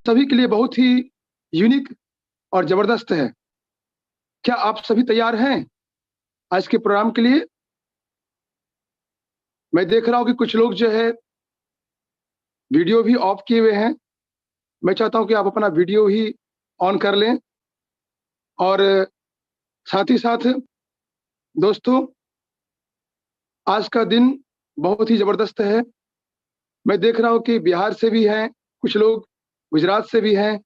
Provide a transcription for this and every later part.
सभी के लिए बहुत ही यूनिक और जबरदस्त है। क्या आप सभी तैयार हैं आज के प्रोग्राम के लिए? मैं देख रहा हूं कि कुछ लोग जो है वीडियो भी ऑफ किए हुए हैं। मैं चाहता हूं कि आप अपना वीडियो ही ऑन कर लें। और साथ ही साथ दोस्तों, आज का दिन बहुत ही जबरदस्त है। मैं देख रहा हूं कि बिहार से भी हैं कुछ लोग, गुजरात से भी हैं,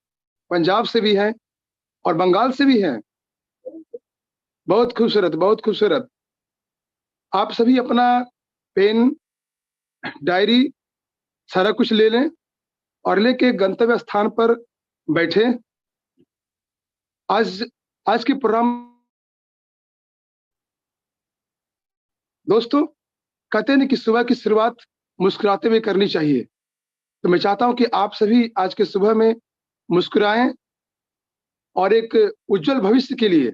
पंजाब से भी हैं और बंगाल से भी हैं। बहुत खूबसूरत, बहुत खूबसूरत। आप सभी अपना पेन, डायरी सारा कुछ ले लें और लेके गंतव्य स्थान पर बैठे। आज आज के प्रोग्राम दोस्तों, कहते हैं कि सुबह की शुरुआत मुस्कुराते हुए करनी चाहिए। तो मैं चाहता हूं कि आप सभी आज के सुबह में मुस्कुराएं और एक उज्जवल भविष्य के लिए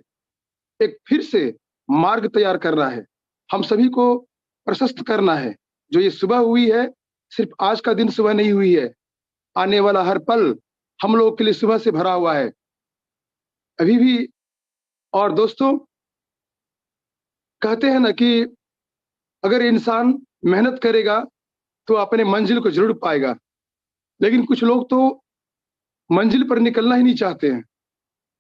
एक फिर से मार्ग तैयार करना है, हम सभी को प्रशस्त करना है। जो ये सुबह हुई है, सिर्फ आज का दिन सुबह नहीं हुई है, आने वाला हर पल हम लोगों के लिए सुबह से भरा हुआ है अभी भी। और दोस्तों, कहते हैं ना कि अगर इंसान मेहनत करेगा तो अपने मंजिल को जरूर पाएगा, लेकिन कुछ लोग तो मंजिल पर निकलना ही नहीं चाहते हैं।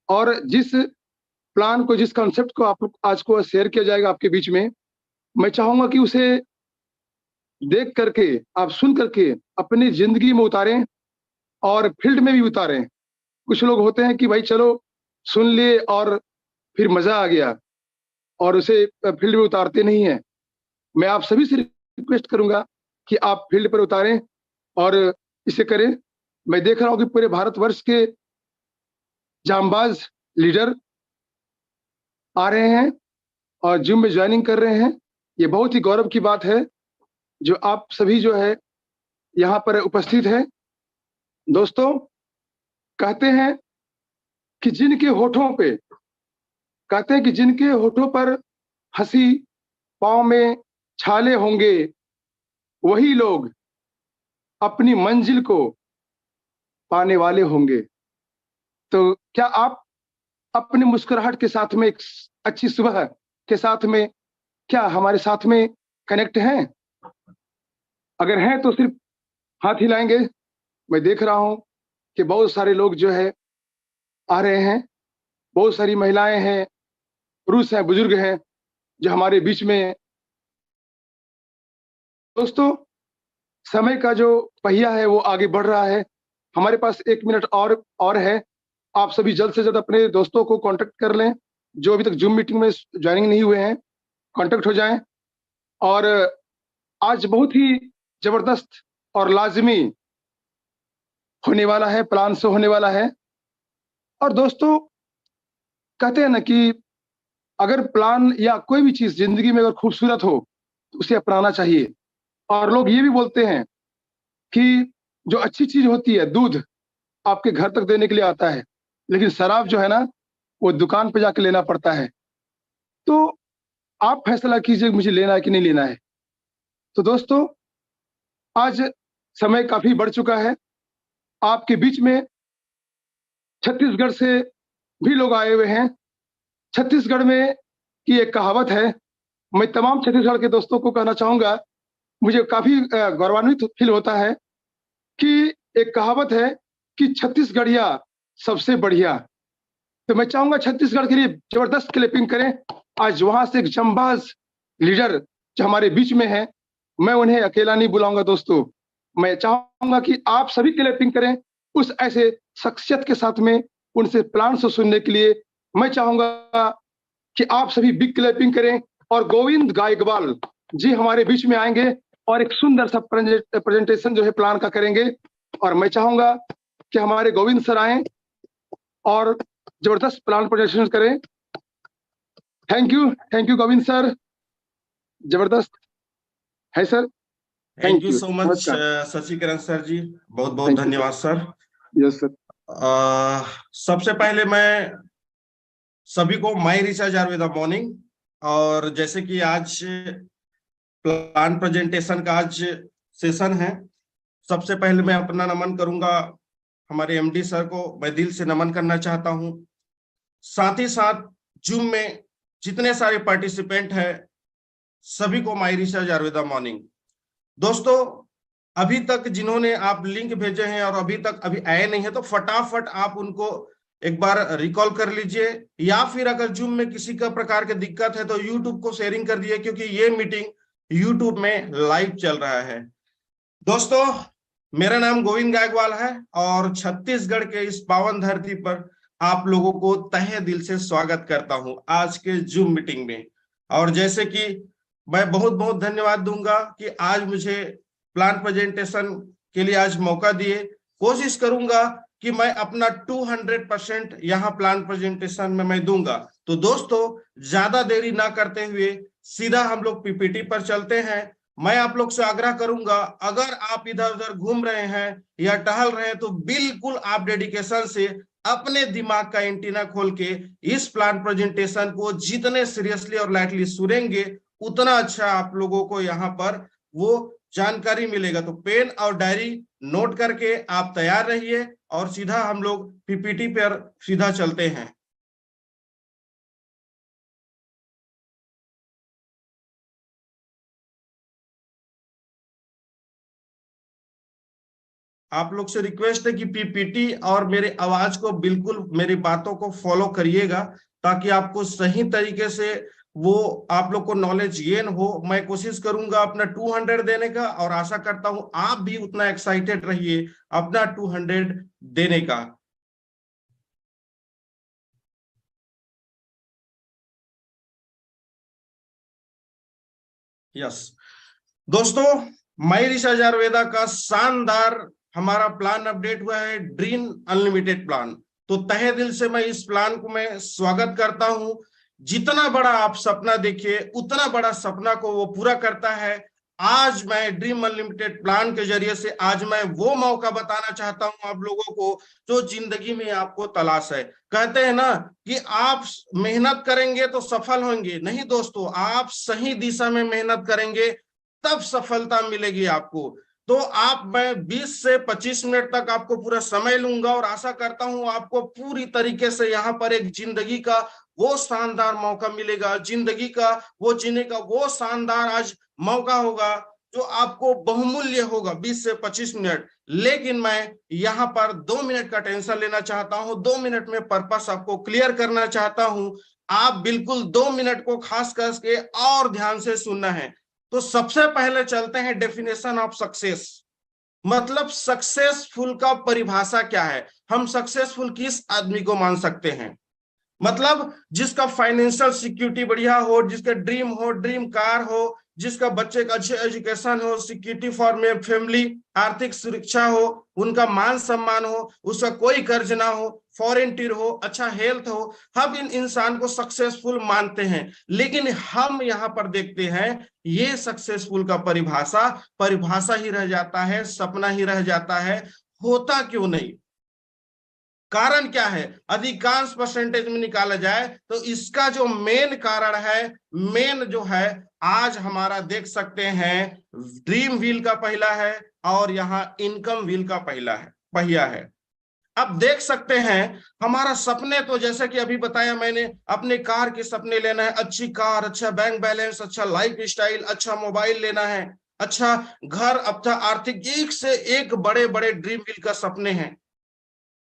और जिस प्लान को, जिस कॉन्सेप्ट को आप आज को शेयर किया जाएगा आपके बीच में, मैं चाहूंगा कि उसे देख करके, आप सुन करके अपनी जिंदगी में उतारें और फील्ड में भी उतारें। कुछ लोग होते हैं कि भाई चलो सुन लिए और फिर मजा आ गया और उसे फील्ड में उतारते नहीं है। मैं आप सभी से रिक्वेस्ट करूंगा कि आप फील्ड पर उतारें और इसे करें। मैं देख रहा हूं कि पूरे भारतवर्ष के जांबाज लीडर आ रहे हैं और जिम में ज्वाइनिंग कर रहे हैं। ये बहुत ही गौरव की बात है जो आप सभी जो है यहाँ पर उपस्थित है। दोस्तों, कहते हैं कि जिनके होठों पर हंसी, पाँव में छाले होंगे, वही लोग अपनी मंजिल को पाने वाले होंगे। तो क्या आप अपने मुस्कुराहट के साथ में, एक अच्छी सुबह के साथ में, क्या हमारे साथ में कनेक्ट हैं? अगर हैं तो सिर्फ हाथ हिलाएंगे। मैं देख रहा हूं कि बहुत सारे लोग जो है आ रहे हैं, बहुत सारी महिलाएं हैं, पुरुष हैं, बुजुर्ग हैं जो हमारे बीच में हैं। दोस्तों, समय का जो पहिया है वो आगे बढ़ रहा है। हमारे पास 1 मिनट और है। आप सभी जल्द से जल्द अपने दोस्तों को कांटेक्ट कर लें जो अभी तक जूम मीटिंग में ज्वाइनिंग नहीं हुए हैं, कांटेक्ट हो जाएं। और आज बहुत ही जबरदस्त और लाजमी होने वाला है, प्लान से होने वाला है। और दोस्तों, कहते हैं ना कि अगर प्लान या कोई भी चीज जिंदगी में अगर खूबसूरत हो तो उसे अपनाना चाहिए। और लोग ये भी बोलते हैं कि जो अच्छी चीज होती है, दूध आपके घर तक देने के लिए आता है, लेकिन शराब जो है ना, वो दुकान पे जाके लेना पड़ता है। तो आप फैसला कीजिए मुझे लेना है कि नहीं लेना है। तो दोस्तों, आज समय काफी बढ़ चुका है। आपके बीच में छत्तीसगढ़ से भी लोग आए हुए हैं। छत्तीसगढ़ में की एक कहावत है, मैं तमाम छत्तीसगढ़ के दोस्तों को कहना चाहूंगा, मुझे काफी गौरवान्वित फील होता है कि एक कहावत है कि छत्तीसगढ़िया सबसे बढ़िया। तो मैं चाहूंगा छत्तीसगढ़ के लिए जबरदस्त क्लैपिंग करें। आज वहां से एक जंबाज लीडर जो हमारे बीच में है, मैं उन्हें अकेला नहीं बुलाऊंगा दोस्तों। मैं चाहूंगा कि आप सभी क्लैपिंग करें उस ऐसे शख्सियत के साथ में, उनसे प्लान से सुनने के लिए। मैं चाहूंगा कि आप सभी बिग क्लैपिंग करें और गोविंद गायकवाल जी हमारे बीच में आएंगे और एक सुंदर सा प्रेजेंटेशन जो है प्लान का करेंगे। और मैं चाहूंगा कि हमारे गोविंद सर आए और जबरदस्त प्लान प्रेजेंटेशन करें। थैंक यू गोविंद सर, जबरदस्त है sir. Thank you so much नमस्कार। शशिकरण सर जी, बहुत बहुत धन्यवाद सर। Yes sir. सबसे पहले मैं सभी को माई रिचार्ज आयुर्वेदा मॉर्निंग, और जैसे कि आज प्लान प्रेजेंटेशन का आज सेशन है, सबसे पहले मैं अपना नमन करूंगा हमारे एमडी सर को मैं दिल से नमन करना चाहता हूं। साथ ही साथ जूम में जितने सारे पार्टिसिपेंट हैं सभी को माय रिचार्ज आयुर्वेदा मॉर्निंग। दोस्तों, अभी तक जिन्होंने आप लिंक भेजे हैं और अभी तक अभी आए नहीं है तो फटाफट आप उनको एक बार रिकॉल कर लीजिए, या फिर अगर जूम में किसी का प्रकार की दिक्कत है तो यूट्यूब को शेयरिंग कर दिए, क्योंकि ये मीटिंग यूट्यूब में लाइव चल रहा है। दोस्तों, मेरा नाम गोविंद गायकवाल है और छत्तीसगढ़ के इस पावन धरती पर आप लोगों को तहे दिल से स्वागत करता हूं आज के जूम मीटिंग में। और जैसे कि मैं बहुत बहुत धन्यवाद दूंगा कि आज मुझे प्लान प्रेजेंटेशन के लिए आज मौका दिए। कोशिश करूंगा कि मैं अपना 200% यहाँ प्लान प्रेजेंटेशन में मैं दूंगा। तो दोस्तों, ज्यादा देरी ना करते हुए सीधा हम लोग पीपीटी पर चलते हैं। मैं आप लोग से आग्रह करूंगा, अगर आप इधर उधर घूम रहे हैं या टहल रहे हैं तो बिल्कुल आप डेडिकेशन से अपने दिमाग का एंटीना खोल के इस प्लान प्रेजेंटेशन को जितने सीरियसली और लाइटली सुनेंगे उतना अच्छा आप लोगों को यहाँ पर वो जानकारी मिलेगा। तो पेन और डायरी नोट करके आप तैयार रहिए और सीधा हम लोग पीपीटी पर सीधा चलते हैं। आप लोग से रिक्वेस्ट है कि पीपीटी और मेरे आवाज को बिल्कुल मेरी बातों को फॉलो करिएगा, ताकि आपको सही तरीके से वो आप लोग को नॉलेज गेन हो। मैं कोशिश करूंगा अपना 200 देने का और आशा करता हूं आप भी उतना एक्साइटेड रहिए अपना 200 देने का। यस दोस्तों, माय रिचार्ज आयुर्वेदा का शानदार हमारा प्लान अपडेट हुआ है, ड्रीम अनलिमिटेड प्लान। तो तहे दिल से मैं इस प्लान को मैं स्वागत करता हूं। जितना बड़ा आप सपना देखिए उतना बड़ा सपना को वो पूरा करता है। आज मैं ड्रीम अनलिमिटेड प्लान के जरिए से आज मैं वो मौका बताना चाहता हूं आप लोगों को जो जिंदगी में आपको तलाश है। कहते हैं ना कि आप मेहनत करेंगे तो सफल होंगे। नहीं दोस्तों, आप सही दिशा में मेहनत करेंगे तब सफलता मिलेगी आपको। तो आप मैं 20 से 25 मिनट तक आपको पूरा समय लूंगा और आशा करता हूं आपको पूरी तरीके से यहाँ पर एक जिंदगी का वो शानदार मौका मिलेगा, जिंदगी का वो जीने का वो शानदार आज मौका होगा जो आपको बहुमूल्य होगा 20 से 25 मिनट। लेकिन मैं यहाँ पर 2 मिनट का टेंशन लेना चाहता हूँ, 2 मिनट में पर्पस आपको क्लियर करना चाहता हूँ। आप बिल्कुल 2 मिनट को खास करके और ध्यान से सुनना है। तो सबसे पहले चलते हैं डेफिनेशन ऑफ सक्सेस। मतलब सक्सेसफुल का परिभाषा क्या है, हम सक्सेसफुल किस आदमी को मान सकते हैं। मतलब जिसका फाइनेंशियल सिक्योरिटी बढ़िया हो, जिसका ड्रीम हो, ड्रीम कार हो, जिसका बच्चे का अच्छे एजुकेशन हो, सिक्योरिटी फॉर फैमिली, आर्थिक सुरक्षा हो, उनका मान सम्मान हो, उसका कोई कर्ज ना हो, फॉरेन टूर हो, अच्छा हेल्थ हो, हम इन इंसान को सक्सेसफुल मानते हैं। लेकिन हम यहाँ पर देखते हैं ये सक्सेसफुल का परिभाषा ही रह जाता है, सपना ही रह जाता है। होता क्यों नहीं, कारण क्या है, अधिकांश परसेंटेज में निकाला जाए तो इसका जो मेन कारण है, मेन जो है आज हमारा देख सकते हैं ड्रीम व्हील का पहला है और यहाँ इनकम व्हील का पहिया है। अब देख सकते हैं हमारा सपने तो जैसे कि अभी बताया मैंने, अपने कार के सपने लेना है, अच्छी कार, अच्छा बैंक बैलेंस, अच्छा लाइफ स्टाइल, अच्छा मोबाइल लेना है, अच्छा घर, अच्छा आर्थिक, एक से एक बड़े बड़े ड्रीम व्हील का सपने हैं।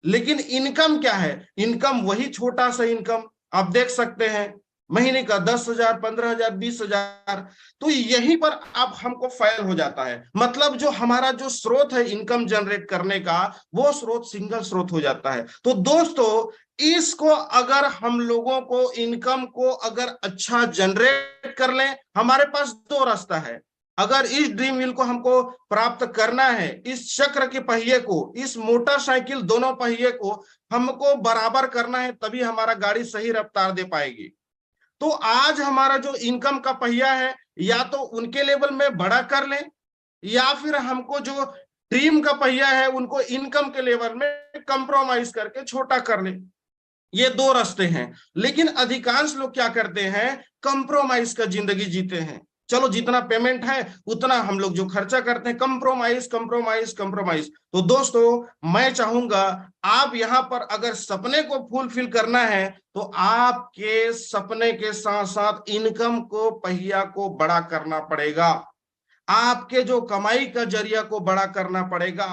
लेकिन इनकम क्या है, इनकम वही छोटा सा इनकम आप देख सकते हैं, महीने का 10,000, 15,000, 20,000। तो यहीं पर अब हमको फेल हो जाता है। मतलब जो हमारा जो स्रोत है इनकम जनरेट करने का, वो स्रोत सिंगल स्रोत हो जाता है। तो दोस्तों, इसको अगर हम लोगों को इनकम को अगर अच्छा जनरेट कर लें, हमारे पास दो रास्ता है। अगर इस ड्रीम व्हील को हमको प्राप्त करना है, इस चक्र के पहिए को, इस मोटरसाइकिल दोनों पहिए को हमको बराबर करना है, तभी हमारा गाड़ी सही रफ्तार दे पाएगी। तो आज हमारा जो इनकम का पहिया है, या तो उनके लेवल में बड़ा कर लें, या फिर हमको जो ड्रीम का पहिया है उनको इनकम के लेवल में कंप्रोमाइज करके छोटा कर लें। ये दो रास्ते हैं। लेकिन अधिकांश लोग क्या करते हैं, कंप्रोमाइज का जिंदगी जीते हैं। चलो जितना पेमेंट है उतना हम लोग जो खर्चा करते हैं, कंप्रोमाइज कंप्रोमाइज कंप्रोमाइज। तो दोस्तों मैं चाहूंगा आप यहाँ पर अगर सपने को फुलफिल करना है तो आपके सपने के साथ साथ इनकम को पहिया को बड़ा करना पड़ेगा, आपके जो कमाई का जरिया को बड़ा करना पड़ेगा,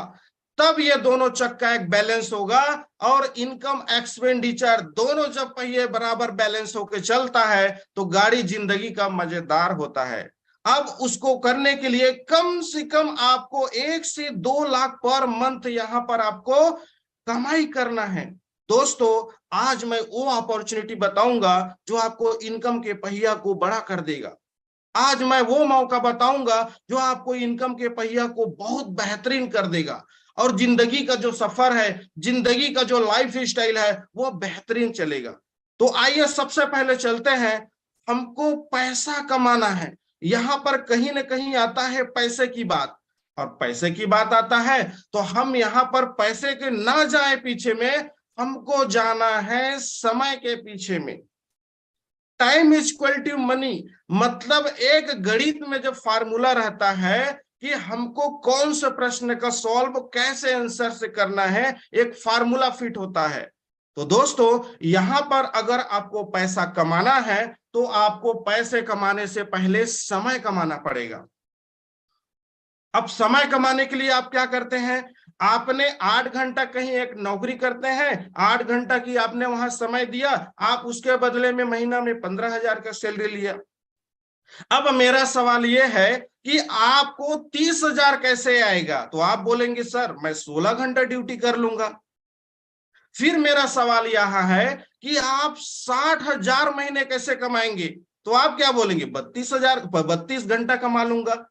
तब ये दोनों चक्का एक बैलेंस होगा। और इनकम एक्सपेंडिचर दोनों जब पहिए बराबर बैलेंस होकर चलता है तो गाड़ी जिंदगी का मजेदार होता है। अब उसको करने के लिए कम से कम आपको 1 से 2 लाख पर मंथ यहां पर आपको कमाई करना है। दोस्तों आज मैं वो अपॉर्चुनिटी बताऊंगा जो आपको इनकम के पहिया को बड़ा कर देगा। आज मैं वो मौका बताऊंगा जो आपको इनकम के पहिया को बहुत बेहतरीन कर देगा और जिंदगी का जो सफर है, जिंदगी का जो लाइफ स्टाइल है वो बेहतरीन चलेगा। तो आइए सबसे पहले चलते हैं, हमको पैसा कमाना है। यहां पर कहीं ना कहीं आता है पैसे की बात, और पैसे की बात आता है तो हम यहां पर पैसे के ना जाए पीछे में, हमको जाना है समय के पीछे में। Time is equal to money, मतलब एक गणित में जब फार्मूला रहता है कि हमको कौन से प्रश्न का सॉल्व कैसे आंसर से करना है, एक फार्मूला फिट होता है। तो दोस्तों यहां पर अगर आपको पैसा कमाना है तो आपको पैसे कमाने से पहले समय कमाना पड़ेगा। अब समय कमाने के लिए आप क्या करते हैं, आपने 8 घंटा कहीं एक नौकरी करते हैं, 8 घंटा की आपने वहां समय दिया, आप उसके बदले में महीना में 15,000 का सैलरी लिया। अब मेरा सवाल यह है कि आपको 30,000 कैसे आएगा, तो आप बोलेंगे सर मैं 16 घंटा ड्यूटी कर लूंगा। फिर मेरा सवाल यह है कि आप 60,000 महीने कैसे कमाएंगे, तो आप क्या बोलेंगे 32,000 32 घंटा कमा लूंगा।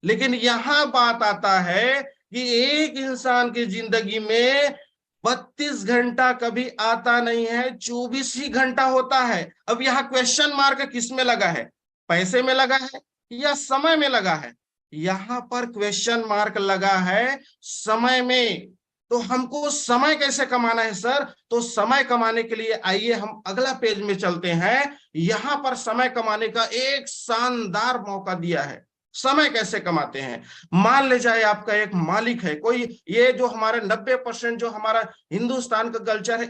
लेकिन यहां बात आता है कि एक इंसान की जिंदगी में 32 घंटा कभी आता नहीं है, 24 ही घंटा होता है। अब यहाँ क्वेश्चन मार्क किस में लगा है, पैसे में लगा है या समय में लगा है? यहां पर क्वेश्चन मार्क लगा है समय में। तो हमको समय कैसे कमाना है सर, तो समय कमाने के लिए आइए हम अगला पेज में चलते हैं। यहां पर समय कमाने का एक शानदार मौका दिया है। समय कैसे कमाते हैं, मान ले जाए आपका एक मालिक है कोई, ये जो हमारे 90% जो हमारा हिंदुस्तान का कल्चर है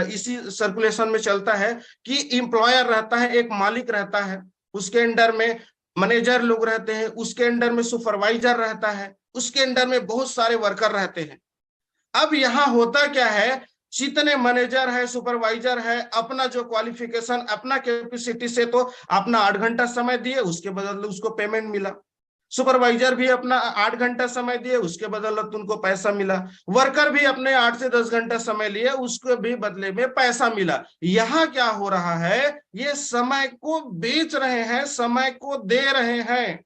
इसी सर्कुलेशन में चलता है कि एम्प्लॉयर रहता है, एक मालिक रहता है, उसके अंडर में मैनेजर लोग रहते हैं, उसके अंडर में सुपरवाइजर रहता है, उसके अंडर में बहुत सारे वर्कर रहते हैं। अब यहाँ होता क्या है, जितने मैनेजर है सुपरवाइजर है, अपना जो क्वालिफिकेशन अपना कैपेसिटी से तो अपना 8 घंटा समय दिए, उसके बदले उसको पेमेंट मिला। सुपरवाइजर भी अपना 8 घंटा समय दिए, उसके बदले उनको पैसा मिला। वर्कर भी अपने 8 से 10 घंटा समय लिए, उसको भी बदले में पैसा मिला। यहाँ क्या हो रहा है, ये समय को बेच रहे हैं, समय को दे रहे हैं।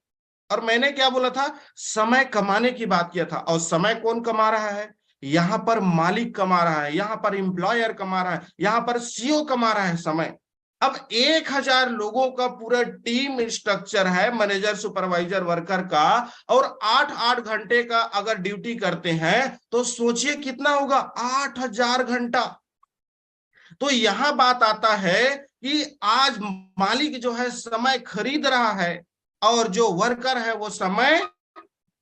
और मैंने क्या बोला था, समय कमाने की बात किया था। और समय कौन कमा रहा है, यहां पर मालिक कमा रहा है, यहां पर एम्प्लॉयर कमा रहा है, यहां पर सीईओ कमा रहा है समय। अब 1000 लोगों का पूरा टीम स्ट्रक्चर है, मैनेजर सुपरवाइजर वर्कर का, और 8-8 घंटे का अगर ड्यूटी करते हैं तो सोचिए कितना होगा, 8000 घंटा। तो यहां बात आता है कि आज मालिक जो है समय खरीद रहा है और जो वर्कर है वो समय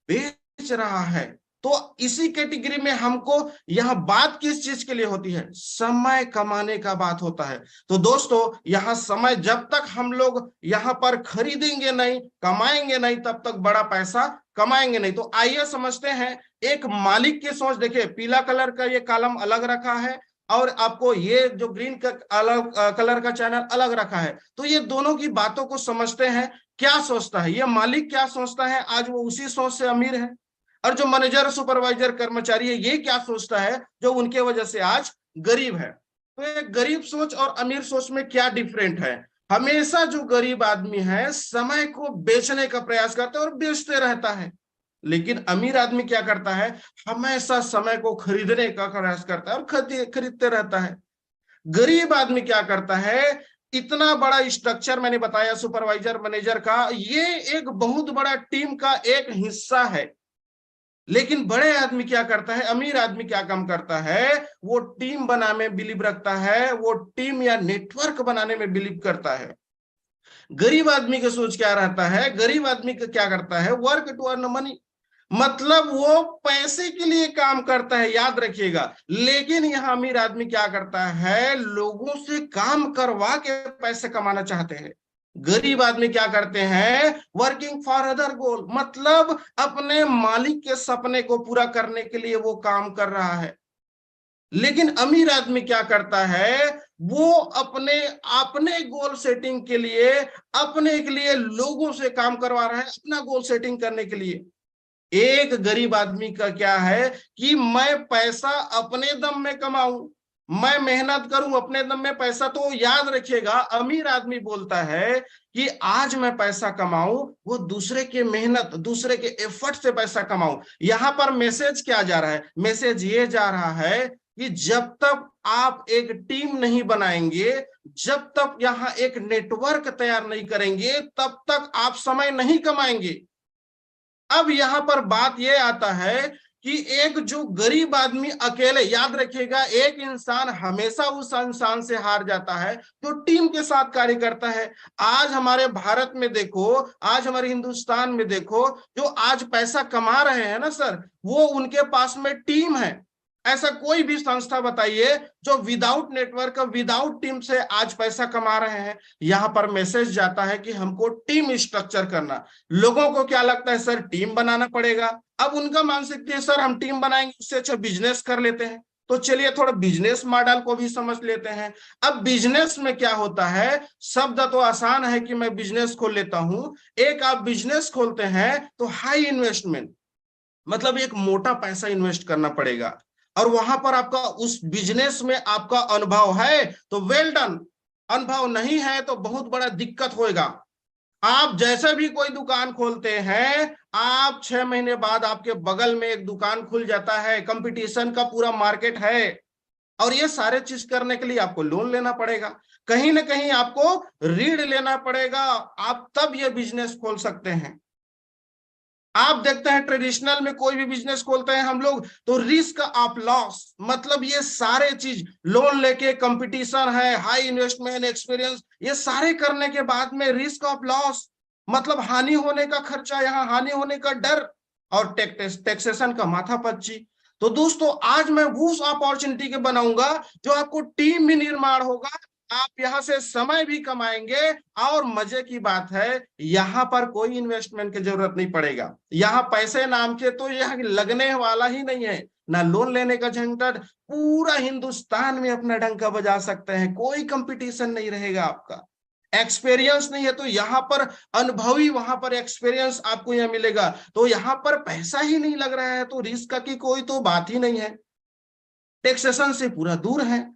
बेच रहा है। तो इसी कैटेगरी में हमको यहां बात किस चीज के लिए होती है, समय कमाने का बात होता है। तो दोस्तों यहां समय जब तक हम लोग यहां पर खरीदेंगे नहीं, कमाएंगे नहीं, तब तक बड़ा पैसा कमाएंगे नहीं। तो आइए समझते हैं एक मालिक की सोच। देखिए पीला कलर का ये कॉलम अलग रखा है और आपको ये जो ग्रीन का अलग कलर का चैनल अलग रखा है। तो ये दोनों की बातों को समझते हैं, क्या सोचता है ये मालिक, क्या सोचता है, आज वो उसी सोच से अमीर है। और जो मैनेजर सुपरवाइजर कर्मचारी है ये क्या सोचता है, जो उनके वजह से आज गरीब है। तो ये गरीब सोच और अमीर सोच में क्या डिफरेंट है, हमेशा जो गरीब आदमी है समय को बेचने का प्रयास करता है और बेचते रहता है। लेकिन अमीर आदमी क्या करता है, हमेशा समय को खरीदने का प्रयास करता है और खरीदते रहता है। गरीब आदमी क्या करता है, इतना बड़ा स्ट्रक्चर मैंने बताया सुपरवाइजर मैनेजर का, ये एक बहुत बड़ा टीम का एक हिस्सा है। लेकिन बड़े आदमी क्या करता है, अमीर आदमी क्या काम करता है, वो टीम बनाने में बिलीव रखता है, वो टीम या नेटवर्क बनाने में बिलीव करता है। गरीब आदमी का सोच क्या रहता है, गरीब आदमी का क्या करता है, वर्क टू अर्न मनी, मतलब वो पैसे के लिए काम करता है, याद रखिएगा। लेकिन यहां अमीर आदमी क्या करता है, लोगों से काम करवा के पैसे कमाना चाहते हैं। गरीब आदमी क्या करते हैं, वर्किंग फॉर अदर गोल, मतलब अपने मालिक के सपने को पूरा करने के लिए वो काम कर रहा है। लेकिन अमीर आदमी क्या करता है, वो अपने अपने गोल सेटिंग के लिए, अपने के लिए लोगों से काम करवा रहा है, अपना गोल सेटिंग करने के लिए। एक गरीब आदमी का क्या है कि मैं पैसा अपने दम में कमाऊं, मैं मेहनत करूं अपने दम में पैसा। तो याद रखिएगा, अमीर आदमी बोलता है कि आज मैं पैसा कमाऊं, वो दूसरे के मेहनत, दूसरे के एफर्ट से पैसा कमाऊं। यहां पर मैसेज क्या जा रहा है, मैसेज ये जा रहा है कि जब तक आप एक टीम नहीं बनाएंगे, जब तक यहां एक नेटवर्क तैयार नहीं करेंगे, तब तक आप समय नहीं कमाएंगे। अब यहां पर बात यह आता है कि एक जो गरीब आदमी अकेले, याद रखिएगा, एक इंसान हमेशा उस इंसान से हार जाता है जो टीम के साथ कार्य करता है। आज हमारे भारत में देखो, आज हमारे हिंदुस्तान में देखो, जो आज पैसा कमा रहे हैं ना सर, वो उनके पास में टीम है। ऐसा कोई भी संस्था बताइए जो विदाउट नेटवर्क, विदाउट टीम से आज पैसा कमा रहे हैं। यहां पर मैसेज जाता है कि हमको टीम स्ट्रक्चर करना। लोगों को क्या लगता है, सर टीम बनाना पड़ेगा। अब उनका मानसिकता है, सर हम टीम बनाएंगे, उससे अच्छा बिजनेस कर लेते हैं। तो चलिए थोड़ा बिजनेस मॉडल को भी समझ लेते हैं। अब बिजनेस में क्या होता है, शब्द तो आसान है कि मैं बिजनेस खोल लेता हूं। एक आप बिजनेस खोलते हैं तो हाई इन्वेस्टमेंट, मतलब एक मोटा पैसा इन्वेस्ट करना पड़ेगा। और वहां पर आपका उस बिजनेस में आपका अनुभव है तो वेल डन, अनुभव नहीं है तो बहुत बड़ा दिक्कत होएगा। आप जैसे भी कोई दुकान खोलते हैं, आप 6 महीने बाद आपके बगल में एक दुकान खुल जाता है, कंपटीशन का पूरा मार्केट है, और ये सारे चीज करने के लिए आपको लोन लेना पड़ेगा, कहीं ना कहीं आपको ऋण लेना पड़ेगा, आप तब ये बिजनेस खोल सकते हैं। आप देखते हैं ट्रेडिशनल में कोई भी बिजनेस खोलते हैं हम लोग तो रिस्क ऑफ लॉस, मतलब ये सारे चीज लोन लेके, कंपटीशन है, हाई इन्वेस्टमेंट, एक्सपीरियंस, ये सारे करने के बाद में रिस्क ऑफ लॉस, मतलब हानि होने का खर्चा, यहाँ हानि होने का डर, और टैक्सेशन का माथापच्ची। तो दोस्तों आज मैं उस अपॉर्चुनिटी के बनाऊंगा जो आपको टीम भी निर्माण होगा, आप यहां से समय भी कमाएंगे, और मजे की बात है यहां पर कोई इन्वेस्टमेंट की जरूरत नहीं पड़ेगा। यहां पैसे नाम के तो यहां लगने वाला ही नहीं है, ना लोन लेने का झंझट, पूरा हिंदुस्तान में अपना डंका बजा सकते हैं, कोई कंपटीशन नहीं रहेगा आपका। एक्सपीरियंस नहीं है तो यहाँ पर अनुभवी, वहां पर एक्सपीरियंस आपको यहाँ मिलेगा। तो यहाँ पर पैसा ही नहीं लग रहा है तो रिस्क की कोई तो बात ही नहीं है, टैक्सेशन से पूरा दूर है।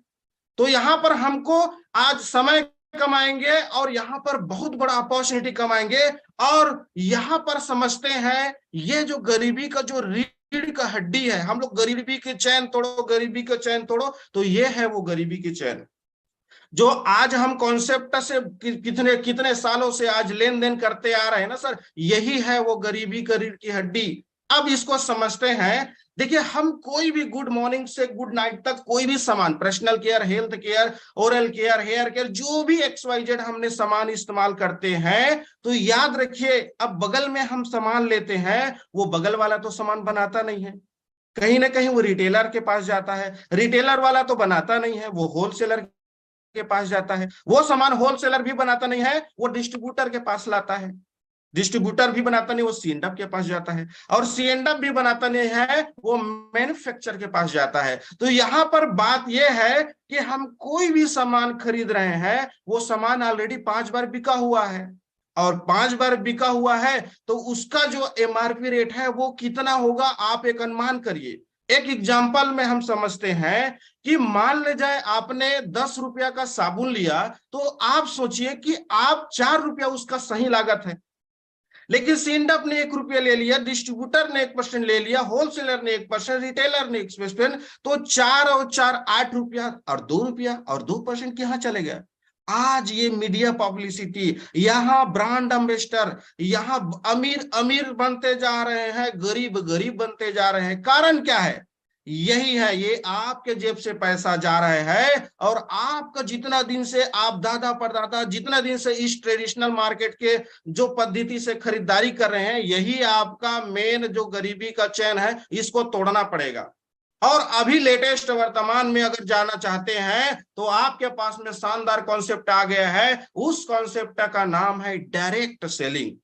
तो यहां पर हमको आज समय कमाएंगे और यहां पर बहुत बड़ा अपॉर्चुनिटी कमाएंगे। और यहां पर समझते हैं ये जो गरीबी का जो रीढ़ का हड्डी है, हम लोग गरीबी की चैन तोड़ो, गरीबी का चैन तोड़ो, तो ये है वो गरीबी की चैन जो आज हम कॉन्सेप्ट से कितने कितने सालों से आज लेन देन करते आ रहे हैं ना सर, यही है वो गरीबी का रीढ़ की हड्डी। अब इसको समझते हैं। देखिए हम कोई भी गुड मॉर्निंग से गुड नाइट तक कोई भी सामान, personal care, health care, oral care, hair care, जो भी XYZ हमने सामान इस्तेमाल करते हैं, तो याद रखिए अब बगल में हम सामान लेते हैं, वो बगल वाला तो सामान बनाता नहीं है, कहीं ना कहीं वो रिटेलर के पास जाता है, रिटेलर वाला तो बनाता नहीं है, वो होलसेलर के पास जाता है, वो सामान होलसेलर भी बनाता नहीं है, वो डिस्ट्रीब्यूटर के पास लाता है, डिस्ट्रीब्यूटर भी बनाता नहीं, वो C&F के पास जाता है, और C&F भी बनाता नहीं है, वो मैन्युफैक्चर के पास जाता है। तो यहां पर बात यह है कि हम कोई भी सामान खरीद रहे हैं, वो सामान ऑलरेडी 5 बार बिका हुआ है, और 5 बार बिका हुआ है तो उसका जो MRP रेट है वो कितना होगा, आप एक अनुमान करिए। एक एग्जाम्पल में हम समझते हैं कि मान ले जाए आपने 10 रुपया का साबुन लिया, तो आप सोचिए कि आप 4 रुपया उसका सही लागत है, लेकिन C&F ने 1 रुपया ले लिया, डिस्ट्रीब्यूटर ने 1% ले लिया, होलसेलर ने 1%, रिटेलर ने 1%, तो 4 और 4 8 रुपया, और 2 रुपया और 2% यहाँ चले गए। आज ये मीडिया पब्लिसिटी, यहाँ ब्रांड एम्बेसडर, यहाँ अमीर अमीर बनते जा रहे हैं, गरीब गरीब बनते जा रहे हैं। कारण क्या है, यही है, ये आपके जेब से पैसा जा रहा है और आपका जितना दिन से आप दादा परदादा जितना दिन से इस ट्रेडिशनल मार्केट के जो पद्धति से खरीदारी कर रहे हैं, यही आपका मेन जो गरीबी का चैन है, इसको तोड़ना पड़ेगा। और अभी लेटेस्ट वर्तमान में अगर जाना चाहते हैं तो आपके पास में शानदार कॉन्सेप्ट आ गया है। उस कॉन्सेप्ट का नाम है डायरेक्ट सेलिंग।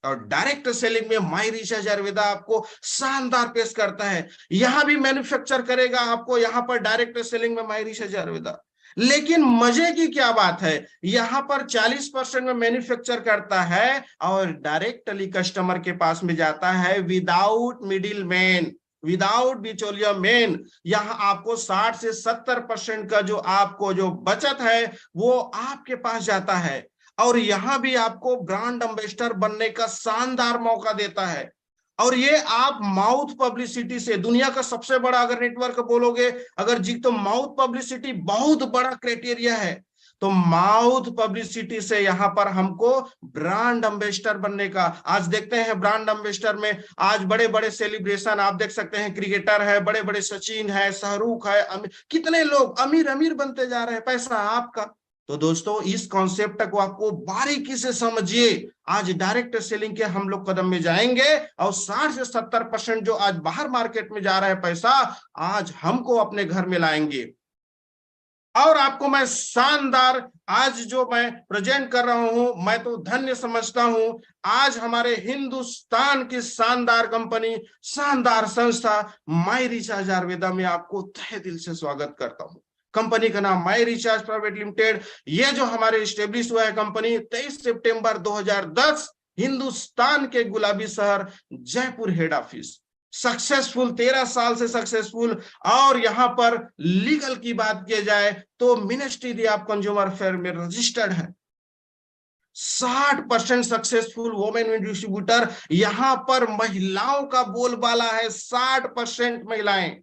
और डायरेक्ट सेलिंग में माई रिचार्ज आयुर्वेदा आपको शानदार पेश करता है। यहां भी मैन्युफैक्चर करेगा आपको, यहां पर डायरेक्ट सेलिंग में माई रिचार्ज आयुर्वेदा। लेकिन मजे की क्या बात है, यहां पर 40% में मैन्युफैक्चर करता है और डायरेक्टली कस्टमर के पास में जाता है विदाउट मिडिल मैन, विदाउट बिचौलिया मैन। यहाँ आपको 60 से 70% का जो आपको जो बचत है वो आपके पास जाता है। और यहाँ भी आपको ब्रांड एम्बेसडर बनने का शानदार मौका देता है। और ये आप माउथ पब्लिसिटी से, दुनिया का सबसे बड़ा अगर नेटवर्क बोलोगे अगर जी, तो माउथ पब्लिसिटी बहुत बड़ा क्राइटेरिया है। तो माउथ पब्लिसिटी से यहाँ पर हमको ब्रांड एम्बेसडर बनने का, आज देखते हैं ब्रांड एम्बेसडर में आज बड़े बड़े सेलिब्रेशन आप देख सकते हैं, क्रिकेटर है, बड़े बड़े सचिन है, शाहरुख है, कितने लोग अमीर अमीर बनते जा रहे हैं, पैसा आपका। तो दोस्तों इस कॉन्सेप्ट को आपको बारीकी से समझिए। आज डायरेक्ट सेलिंग के हम लोग कदम में जाएंगे और 60 से 70% जो आज बाहर मार्केट में जा रहा है पैसा, आज हमको अपने घर में लाएंगे। और आपको मैं शानदार आज जो मैं प्रेजेंट कर रहा हूं, मैं तो धन्य समझता हूं। आज हमारे हिंदुस्तान की शानदार कंपनी, शानदार संस्था माई रिचार्ज आयुर्वेदा में आपको तहे दिल से स्वागत करता हूं। कंपनी का नाम माई रिचार्ज प्राइवेट लिमिटेड। ये जो हमारे इस्टेब्लिश हुआ है कंपनी 23 सितंबर 2010 हिंदुस्तान के गुलाबी शहर जयपुर हेड ऑफिस। सक्सेसफुल, 13 साल से सक्सेसफुल। और यहां पर लीगल की बात की जाए तो मिनिस्ट्री ऑफ कंज्यूमर अफेयर में रजिस्टर्ड है। 60% सक्सेसफुल वोमेन डिस्ट्रीब्यूटर। यहां पर महिलाओं का बोलबाला है, 60% महिलाएं।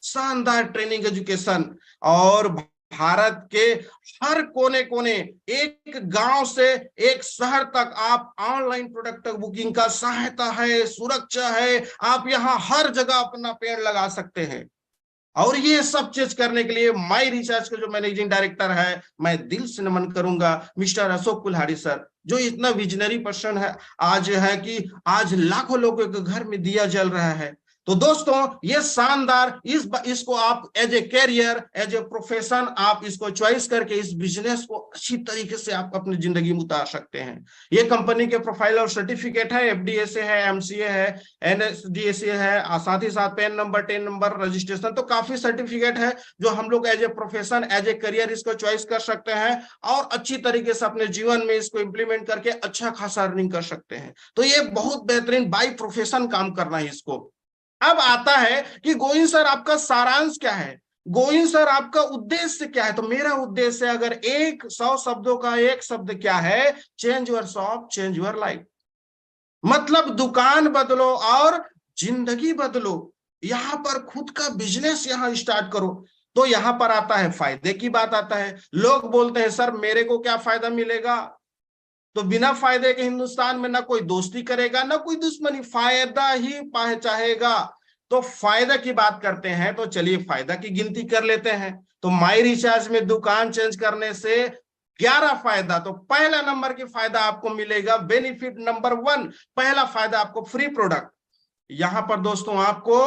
शानदार ट्रेनिंग एजुकेशन। और भारत के हर कोने कोने, एक गांव से एक शहर तक आप ऑनलाइन प्रोडक्ट बुकिंग का सहायता है, सुरक्षा है। आप यहां हर जगह अपना पेड़ लगा सकते हैं। और ये सब चीज करने के लिए माई रिचार्ज के जो मैनेजिंग डायरेक्टर है, मैं दिल से नमन करूंगा मिस्टर अशोक कुल्हाड़ी सर, जो इतना विजनरी पर्सन है। आज है कि आज लाखों लोगों के घर में दिया जल रहा है। तो दोस्तों ये शानदार, इसको आप as a career, as a profession आप इसको चॉइस करके इस बिजनेस को अच्छी तरीके से आप अपनी जिंदगी में उतार सकते हैं। ये कंपनी के प्रोफाइल और सर्टिफिकेट है, एफडीए से है, एमसीए है, एनएसडीएसी है, साथ ही साथ पैन नंबर, 10 नंबर रजिस्ट्रेशन। तो काफी सर्टिफिकेट है जो हम लोग as a profession, as a career इसको चॉइस कर सकते हैं और अच्छी तरीके से अपने जीवन में इसको इंप्लीमेंट करके अच्छा खासा अर्निंग कर सकते हैं। तो ये बहुत बेहतरीन बाई प्रोफेशन काम करना है इसको। अब आता है कि गोविंद सर आपका सारांश क्या है, गोविंद सर आपका उद्देश्य क्या है। तो मेरा उद्देश्य अगर 100 शब्दों का एक शब्द क्या है, change your shop change your life. मतलब दुकान बदलो और जिंदगी बदलो। यहां पर खुद का बिजनेस यहां स्टार्ट करो। तो यहां पर आता है फायदे की बात आता है। लोग बोलते हैं सर मेरे को क्या फायदा मिलेगा। तो बिना फायदे के हिंदुस्तान में ना कोई दोस्ती करेगा ना कोई दुश्मनी, फायदा ही चाहेगा। तो फायदा की बात करते हैं तो चलिए फायदा की गिनती कर लेते हैं। तो माई रिचार्ज में दुकान चेंज करने से 11 फायदा। तो पहला नंबर की फायदा आपको मिलेगा, बेनिफिट नंबर 1, पहला फायदा आपको फ्री प्रोडक्ट। यहां पर दोस्तों आपको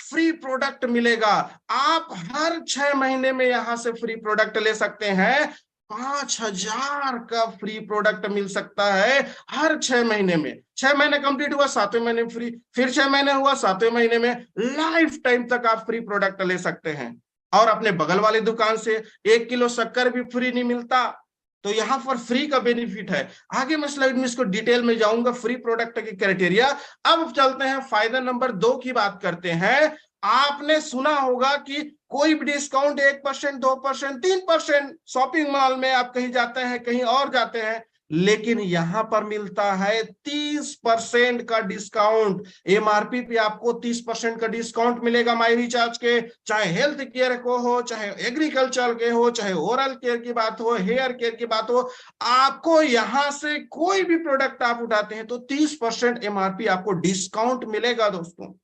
फ्री प्रोडक्ट मिलेगा। आप हर 6 महीने में यहां से फ्री प्रोडक्ट ले सकते हैं। 5000 का फ्री प्रोडक्ट मिल सकता है हर 6 महीने में। 6 महीने कंप्लीट हुआ, 7वें महीने में फ्री, फिर 6 महीने हुआ, 7वें महीने में, लाइफ टाइम तक आप फ्री प्रोडक्ट ले सकते हैं। और अपने बगल वाली दुकान से 1 किलो शक्कर भी फ्री नहीं मिलता। तो यहाँ पर फ्री का बेनिफिट है। आगे मैं स्लाइड में इसको डिटेल में जाऊंगा, फ्री प्रोडक्ट के क्राइटेरिया। अब चलते हैं फायदा नंबर 2 की बात करते हैं। आपने सुना होगा कि कोई भी डिस्काउंट 1%, 2%, 3% शॉपिंग मॉल में आप कहीं जाते हैं, कहीं और जाते हैं, लेकिन यहां पर मिलता है 30% का डिस्काउंट। एमआरपी पे आपको 30% का डिस्काउंट मिलेगा माई रिचार्ज के। चाहे हेल्थ केयर को हो, चाहे एग्रीकल्चर के हो, चाहे ओरल केयर की बात हो, हेयर केयर की बात हो, आपको यहां से कोई भी प्रोडक्ट आप उठाते हैं तो 30% एमआरपी आपको डिस्काउंट मिलेगा दोस्तों।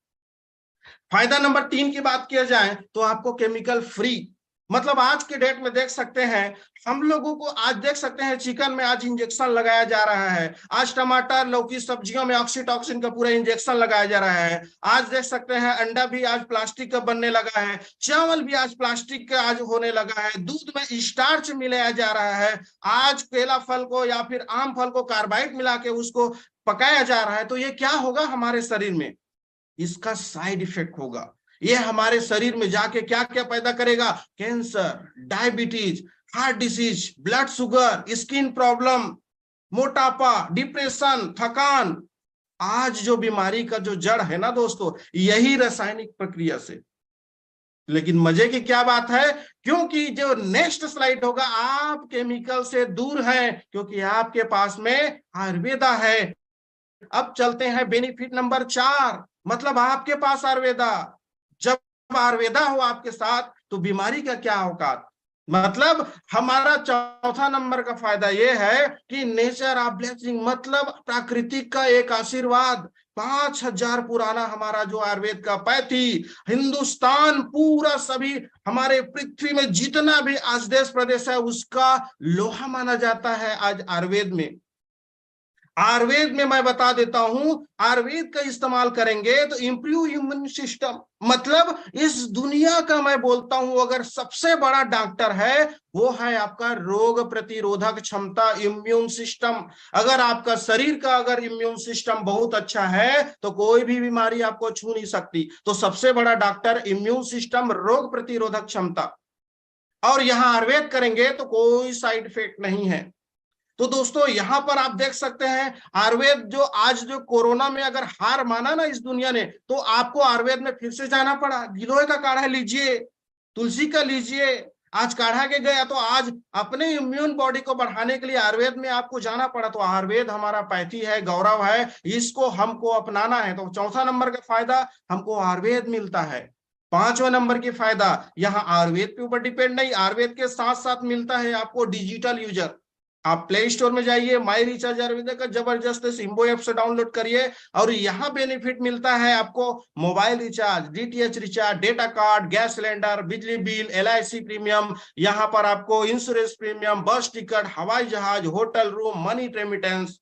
फायदा नंबर 3 की बात किया जाए तो आपको केमिकल फ्री, मतलब आज के डेट में देख सकते हैं हम लोगों को, आज देख सकते हैं चिकन में आज इंजेक्शन लगाया जा रहा है, आज टमाटर लौकी सब्जियों में ऑक्सीटॉक्सिन का पूरा इंजेक्शन लगाया जा रहा है, आज देख सकते हैं अंडा भी आज प्लास्टिक का बनने लगा है, चावल भी आज प्लास्टिक का आज होने लगा है, दूध में स्टार्च मिलाया जा रहा है, आज केला फल को या फिर आम फल को कार्बाइड मिला के उसको पकाया जा रहा है। तो ये क्या होगा हमारे शरीर में, इसका साइड इफेक्ट होगा। ये हमारे शरीर में जाके क्या क्या पैदा करेगा, cancer, diabetes, heart disease, blood sugar, skin problem, मोटापा, डिप्रेशन, थकान। आज जो बीमारी का जो जड़ है ना दोस्तों, यही रासायनिक प्रक्रिया से। लेकिन मजे की क्या बात है, क्योंकि जो नेक्स्ट स्लाइड होगा आप केमिकल से दूर हैं, क्योंकि आपके पास में आयुर्वेदा है। अब चलते हैं बेनिफिट नंबर 4, मतलब आपके पास आयुर्वेदा, जब आयुर्वेदा हो आपके साथ तो बीमारी का क्या औकात। मतलब हमारा चौथा नंबर का फायदा यह है कि नेचर ऑफ ब्लेसिंग, मतलब प्राकृतिक का एक आशीर्वाद। 5000 पुराना हमारा जो आयुर्वेद का पैथी, हिंदुस्तान पूरा सभी हमारे पृथ्वी में जितना भी आज देश प्रदेश है उसका लोहा माना जाता है आज आयुर्वेद में। आयुर्वेद में मैं बता देता हूं, आयुर्वेद का इस्तेमाल करेंगे तो इंप्रूव इम्यून सिस्टम, मतलब इस दुनिया का मैं बोलता हूं अगर सबसे बड़ा डॉक्टर है वो है आपका रोग प्रतिरोधक क्षमता, इम्यून सिस्टम। अगर आपका शरीर का अगर इम्यून सिस्टम बहुत अच्छा है तो कोई भी बीमारी आपको छू नहीं सकती। तो सबसे बड़ा डॉक्टर इम्यून सिस्टम, रोग प्रतिरोधक क्षमता। और यहां आयुर्वेद करेंगे तो कोई साइड इफेक्ट नहीं है। तो दोस्तों यहां पर आप देख सकते हैं आयुर्वेद जो आज जो कोरोना में अगर हार माना ना इस दुनिया ने, तो आपको आयुर्वेद में फिर से जाना पड़ा। गिलोय का काढ़ा लीजिए, तुलसी का लीजिए, आज काढ़ा के गया तो आज अपने इम्यून बॉडी को बढ़ाने के लिए आयुर्वेद में आपको जाना पड़ा। तो आयुर्वेद हमारा पैथी है, गौरव है, इसको हमको अपनाना है। तो चौथा नंबर का फायदा हमको आयुर्वेद मिलता है। 5वां नंबर की फायदा यहाँ आयुर्वेद के ऊपर डिपेंड नहीं, आयुर्वेद के साथ साथ मिलता है आपको डिजिटल यूजर। आप प्ले स्टोर में जाइए, माई रिचार्ज आयुर्वेदा का जबरदस्त सिम्बो ऐप से डाउनलोड करिए और यहाँ बेनिफिट मिलता है आपको mobile recharge, DTH recharge, data card, gas cylinder, बिजली बिल, LIC प्रीमियम, यहाँ पर आपको इंश्योरेंस प्रीमियम, बस टिकट, हवाई जहाज, होटल रूम, मनी रेमिटेंस,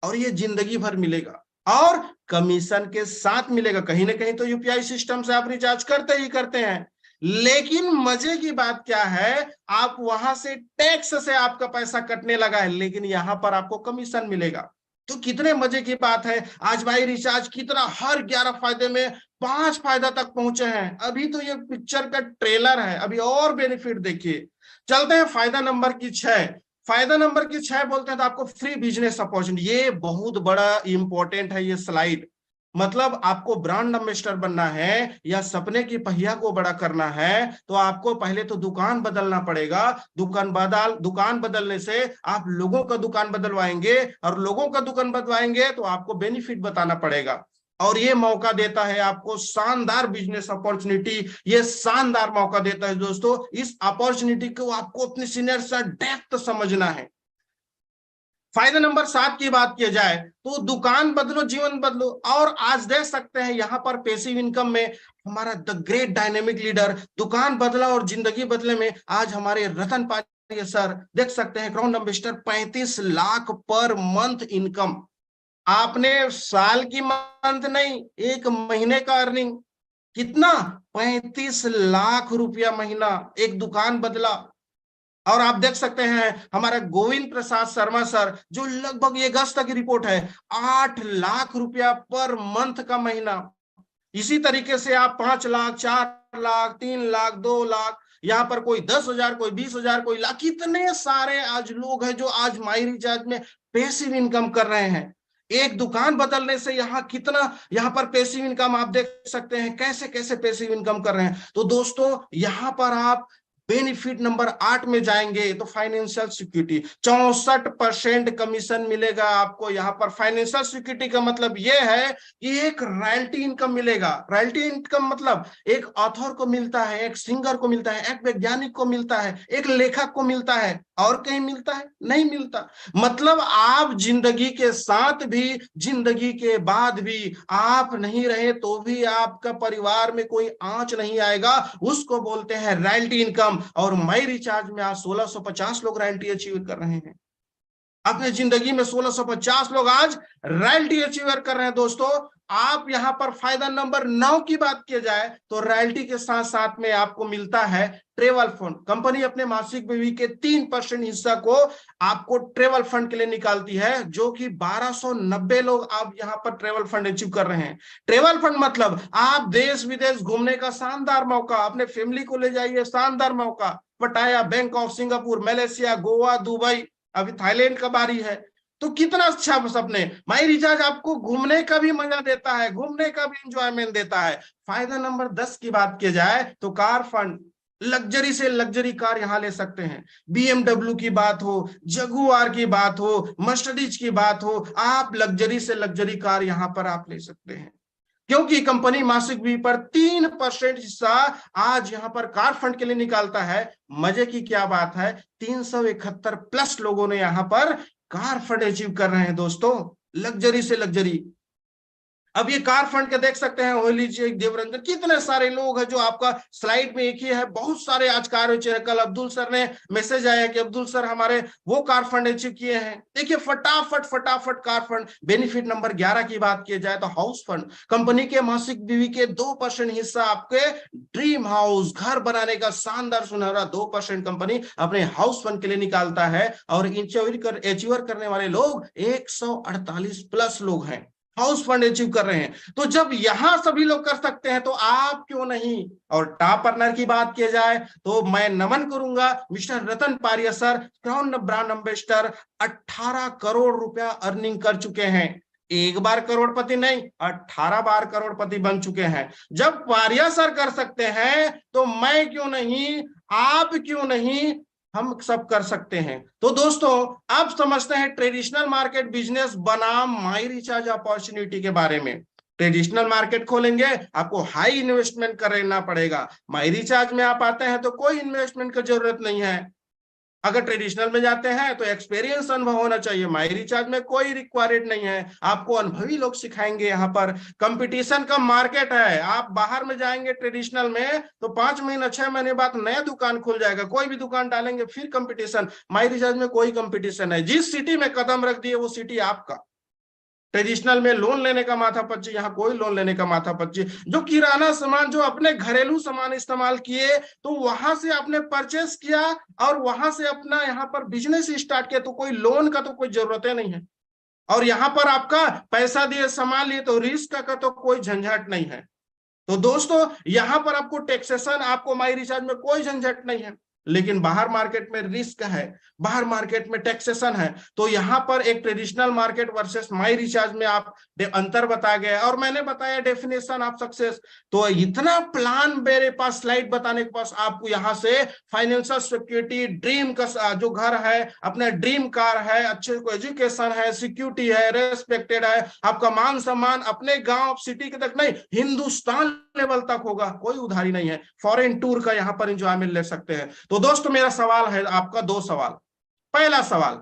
और ये जिंदगी भर मिलेगा और कमीशन के साथ मिलेगा। कहीं ना कहीं तो यूपीआई सिस्टम से आप रिचार्ज करते ही करते हैं, लेकिन मजे की बात क्या है, आप वहां से टैक्स से आपका पैसा कटने लगा है, लेकिन यहां पर आपको कमीशन मिलेगा। तो कितने मजे की बात है। आज भाई रिचार्ज कितना, हर 11 फायदे में 5 फायदा तक पहुंचे हैं। अभी तो ये पिक्चर का ट्रेलर है, अभी और बेनिफिट देखिए। चलते हैं फायदा नंबर की 6। फायदा नंबर की 6 बोलते हैं तो आपको फ्री बिजनेस अपॉर्चुनिटी। ये बहुत बड़ा इंपॉर्टेंट है ये स्लाइड। मतलब आपको ब्रांड एम्बेसडर बनना है या सपने की पहिया को बड़ा करना है तो आपको पहले तो दुकान बदलना पड़ेगा। दुकान बदलने से आप लोगों का दुकान बदलवाएंगे और लोगों का दुकान बदलवाएंगे तो आपको बेनिफिट बताना पड़ेगा। और ये मौका देता है आपको शानदार बिजनेस अपॉर्चुनिटी, ये शानदार मौका देता है दोस्तों। इस अपॉर्चुनिटी को आपको अपने सीनियर से डेप्थ समझना है। फायदा नंबर 7 की बात की जाए तो दुकान बदलो जीवन बदलो। और आज देख सकते हैं यहाँ पर पैसिव इनकम में हमारा द ग्रेट डायनेमिक लीडर, दुकान बदला और जिंदगी बदले में आज हमारे रतन पाटिल सर देख सकते हैं crown ambassador, 35 lakh per month income. आपने साल की मंथ नहीं, एक महीने का अर्निंग कितना, 35 लाख रुपया महीना, एक दुकान बदला। और आप देख सकते हैं हमारा गोविंद प्रसाद शर्मा सर जो लगभग ये अगस्त तक की रिपोर्ट है, 8 लाख रुपया पर मंथ का महीना। इसी तरीके से आप 5 लाख, 4 लाख, 3 लाख, 2 लाख, यहाँ पर कोई 10,000, कोई 20,000, कोई लाख, कितने सारे आज लोग हैं जो आज माई रिचार्ज में पैसिव इनकम कर रहे हैं। एक दुकान बदलने से यहाँ कितना, यहाँ पर पैसिव इनकम आप देख सकते हैं कैसे कैसे पैसिव इनकम कर रहे हैं। तो दोस्तों यहाँ पर आप बेनिफिट नंबर 8 में जाएंगे तो फाइनेंशियल सिक्योरिटी 64% कमीशन मिलेगा आपको। यहाँ पर फाइनेंशियल सिक्योरिटी का मतलब यह है कि एक रॉयल्टी इनकम मिलेगा। रॉयल्टी इनकम मतलब एक ऑथर को मिलता है, एक सिंगर को मिलता है, एक वैज्ञानिक को मिलता है, एक लेखक को मिलता है, और कहीं मिलता है? नहीं मिलता। मतलब आप जिंदगी के साथ भी, जिंदगी के बाद भी आप नहीं रहे तो भी आपका परिवार में कोई आंच नहीं आएगा, उसको बोलते हैं रॉयल्टी इनकम। और माई रिचार्ज में आज 1650 लोग रॉयल्टी अचीव कर रहे हैं। अपने जिंदगी में 1650 लोग आज रॉयल्टी अचीवर कर रहे हैं। दोस्तों, आप यहां पर फायदा नंबर 9 की बात की जाए तो रॉयल्टी के साथ साथ में आपको मिलता है ट्रेवल फंड। कंपनी अपने मासिक बिक्री के 3% हिस्सा को आपको ट्रेवल फंड के लिए निकालती है, जो कि 1290 लोग आप यहां पर ट्रेवल फंड अचीव कर रहे हैं। ट्रेवल फंड मतलब आप देश विदेश घूमने का शानदार मौका, अपने फैमिली को ले जाइए, शानदार मौका। पटाया, Bangkok, Singapore, Malaysia, Goa, Dubai, अभी थाईलैंड का बारी है। तो कितना अच्छा सपने। माई रिचार्ज आपको घूमने का भी मजा देता है, घूमने का भी इंजॉयमेंट देता है। फायदा नंबर 10 की बात की जाए तो कार फंड, लग्जरी से लग्जरी कार यहां ले सकते हैं। BMW की बात हो, जगुआर की बात हो, मर्सिडीज की बात हो, आप लग्जरी से लग्जरी कार यहां पर आप ले सकते हैं, क्योंकि कंपनी मासिक बिक्री पर 3% हिस्सा आज यहां पर कार फंड के लिए निकालता है। मजे की क्या बात है, 371 प्लस लोगों ने यहां पर कार फंड अचीव कर रहे हैं दोस्तों, लग्जरी से लग्जरी। अब ये कार फंड के देख सकते हैं, होली जी, देवरंजन, कितने सारे लोग हैं जो आपका स्लाइड में एक ही है, बहुत सारे आज कार अचीव है। कल अब्दुल सर ने मैसेज आया कि अब्दुल सर हमारे वो कार फंड अचीव किए हैं। देखिए फटाफट फटाफट कार फंड। बेनिफिट नंबर 11 की बात की जाए तो हाउस फंड, कंपनी के मासिक बिक्री के 2% हिस्सा आपके ड्रीम हाउस, घर बनाने का शानदार सुनहरा 2% कंपनी अपने हाउस फंड के लिए निकालता है। और अचीवर करने वाले लोग 148 प्लस लोग हैं, हाउस फंड अचीव कर रहे हैं। तो जब यहां सभी लोग कर सकते हैं तो आप क्यों नहीं। और टॉप अर्नर की बात की जाए तो मैं नमन करूंगा mister Ratan Pariya sir, crown brand ambassador, 18 crore रुपया अर्निंग कर चुके हैं। एक बार करोड़पति नहीं, 18 बार करोड़पति बन चुके हैं। जब पारिया सर कर सकते हैं तो मैं क्यों नहीं, आप क्यों नहीं, हम सब कर सकते हैं। तो दोस्तों, आप समझते हैं ट्रेडिशनल मार्केट बिजनेस बनाम माई रिचार्ज अपॉर्चुनिटी के बारे में। ट्रेडिशनल मार्केट खोलेंगे आपको हाई इन्वेस्टमेंट करना पड़ेगा। माई रिचार्ज में आप आते हैं तो कोई इन्वेस्टमेंट की जरूरत नहीं है। अगर ट्रेडिशनल में जाते हैं तो एक्सपीरियंस अनुभव होना चाहिए। माई रिचार्ज में कोई रिक्वायर्ड नहीं है, आपको अनुभवी लोग सिखाएंगे। यहाँ पर कंपटीशन का मार्केट है। आप बाहर में जाएंगे ट्रेडिशनल में तो 5 महीने 6 महीने बाद नया दुकान खुल जाएगा, कोई भी दुकान डालेंगे फिर कंपटीशन। माई रिचार्ज में कोई कंपटीशन है, जिस सिटी में कदम रख दिए वो सिटी आपका। ट्रेडिशनल में लोन लेने का माथा पच्ची, यहाँ कोई लोन लेने का माथा पच्ची। जो किराना सामान, जो अपने घरेलू सामान इस्तेमाल किए तो वहां से आपने परचेस किया और वहां से अपना यहाँ पर बिजनेस स्टार्ट किया, तो कोई लोन का तो कोई जरूरत नहीं है। और यहाँ पर आपका पैसा दिए सामान लिए तो रिस्क का तो कोई झंझट नहीं है। तो दोस्तों, यहाँ पर आपको टैक्सेशन, आपको माई रिचार्ज में कोई झंझट नहीं है। लेकिन बाहर मार्केट में रिस्क है, बाहर मार्केट में टैक्सेशन है। तो यहाँ पर एक ट्रेडिशनल मार्केट वर्सेस माई रिचार्ज में आप अंतर बताया गया और मैंने बताया डेफिनेशन ऑफ सक्सेस। तो इतना प्लान मेरे पास स्लाइड बताने के पास आपको यहाँ से फाइनेंशियल सिक्योरिटी, ड्रीम का जो घर है, अपना ड्रीम कार है, अच्छे को एजुकेशन है, सिक्योरिटी है, रेस्पेक्टेड है, आपका मान सम्मान अपने गांव सिटी के तक नहीं, हिंदुस्तान लेवल तक होगा, कोई उधारी नहीं है। फॉरेन टूर का यहाँ पर एंजॉयमेंट ले सकते हैं। तो दोस्तों, मेरा सवाल है आपका, 2 सवाल। पहला सवाल,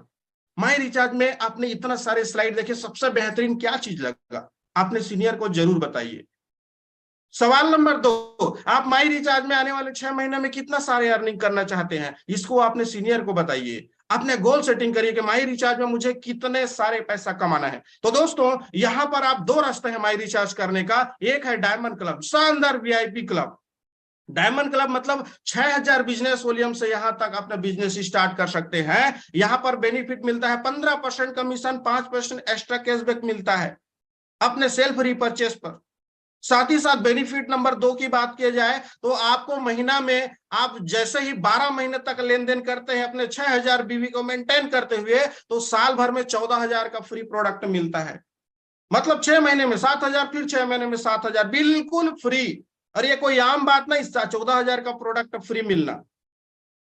माई रिचार्ज में आपने इतना सारे स्लाइड देखे, सबसे बेहतरीन क्या चीज लगा, आपने सीनियर को जरूर बताइए। सवाल नंबर 2, आप माई रिचार्ज में आने वाले 6 महीने में कितना सारे अर्निंग करना चाहते हैं, इसको आपने सीनियर को बताइए। आपने गोल सेटिंग करिए कि माई रिचार्ज में मुझे कितने सारे पैसा कमाना है। तो दोस्तों, यहां पर आप 2 रास्ते हैं माई रिचार्ज करने का। एक है डायमंड क्लब, शानदार VIP क्लब। डायमंड क्लब मतलब 6000 बिजनेस वॉल्यूम से यहां तक अपना बिजनेस स्टार्ट कर सकते हैं। यहां पर बेनिफिट मिलता है 15% कमीशन, 5% एक्स्ट्रा कैशबैक मिलता है अपने सेल्फ रिपर्चेस पर। साथ ही साथ बेनिफिट नंबर 2 की बात की जाए तो आपको महीना में, आप जैसे ही 12 महीने तक लेन देन करते हैं अपने 6000 BV को मेंटेन करते हुए, तो साल भर में 14000 का फ्री प्रोडक्ट मिलता है। मतलब 6 महीने में 7000, फिर 6 महीने में 7000, बिल्कुल फ्री। और ये कोई आम बात नहीं, 14000 का प्रोडक्ट फ्री मिलना।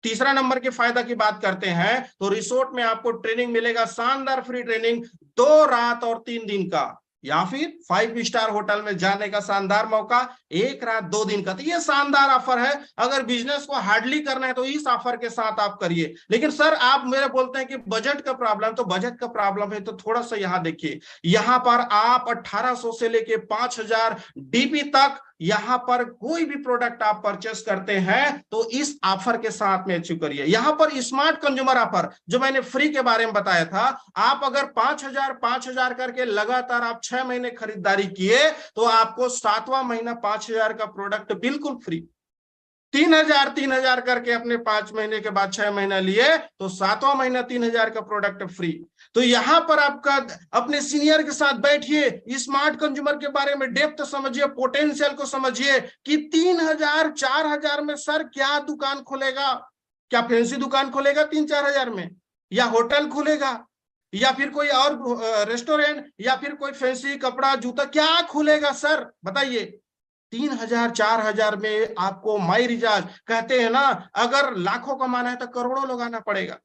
तीसरा नंबर के फायदा की बात करते हैं तो रिसोर्ट में आपको ट्रेनिंग मिलेगा, शानदार फ्री ट्रेनिंग 2 रात और 3 दिन का, या फिर 5 स्टार होटल में जाने का शानदार मौका 1 रात 2 दिन का। तो ये शानदार ऑफर है। अगर बिजनेस को हार्डली करना है तो इस ऑफर के साथ आप करिए। लेकिन सर आप मेरे बोलते हैं कि बजट का प्रॉब्लम, तो बजट का प्रॉब्लम है तो थोड़ा सा यहाँ देखिए, यहाँ पर आप 1800 से लेके 5000 डीपी तक यहां पर कोई भी प्रोडक्ट आप परचेस करते हैं तो इस ऑफर के साथ में अचीव करिए। यहां पर स्मार्ट कंज्यूमर ऑफर जो मैंने फ्री के बारे में बताया था, आप अगर 5000 करके लगातार आप 6 महीने खरीदारी किए तो आपको 7वां महीना 5000 का प्रोडक्ट बिल्कुल फ्री। 3000 करके अपने 5 महीने के बाद 6 महीना लिए तो 7वां महीना 3000 का प्रोडक्ट फ्री। तो यहां पर आपका अपने सीनियर के साथ बैठिए, स्मार्ट कंज्यूमर के बारे में डेप्थ समझिए, पोटेंशियल को समझिए कि 3000 4000 में सर क्या दुकान खोलेगा, क्या फैंसी दुकान खोलेगा 3-4 हजार में, या होटल खुलेगा, या फिर कोई और रेस्टोरेंट, या फिर कोई फैंसी कपड़ा जूता, क्या खुलेगा सर बताइए। 3000 4000 में आपको माई रिचार्ज, कहते हैं ना अगर लाखों कमाना है तो करोड़ों लगाना पड़ेगा,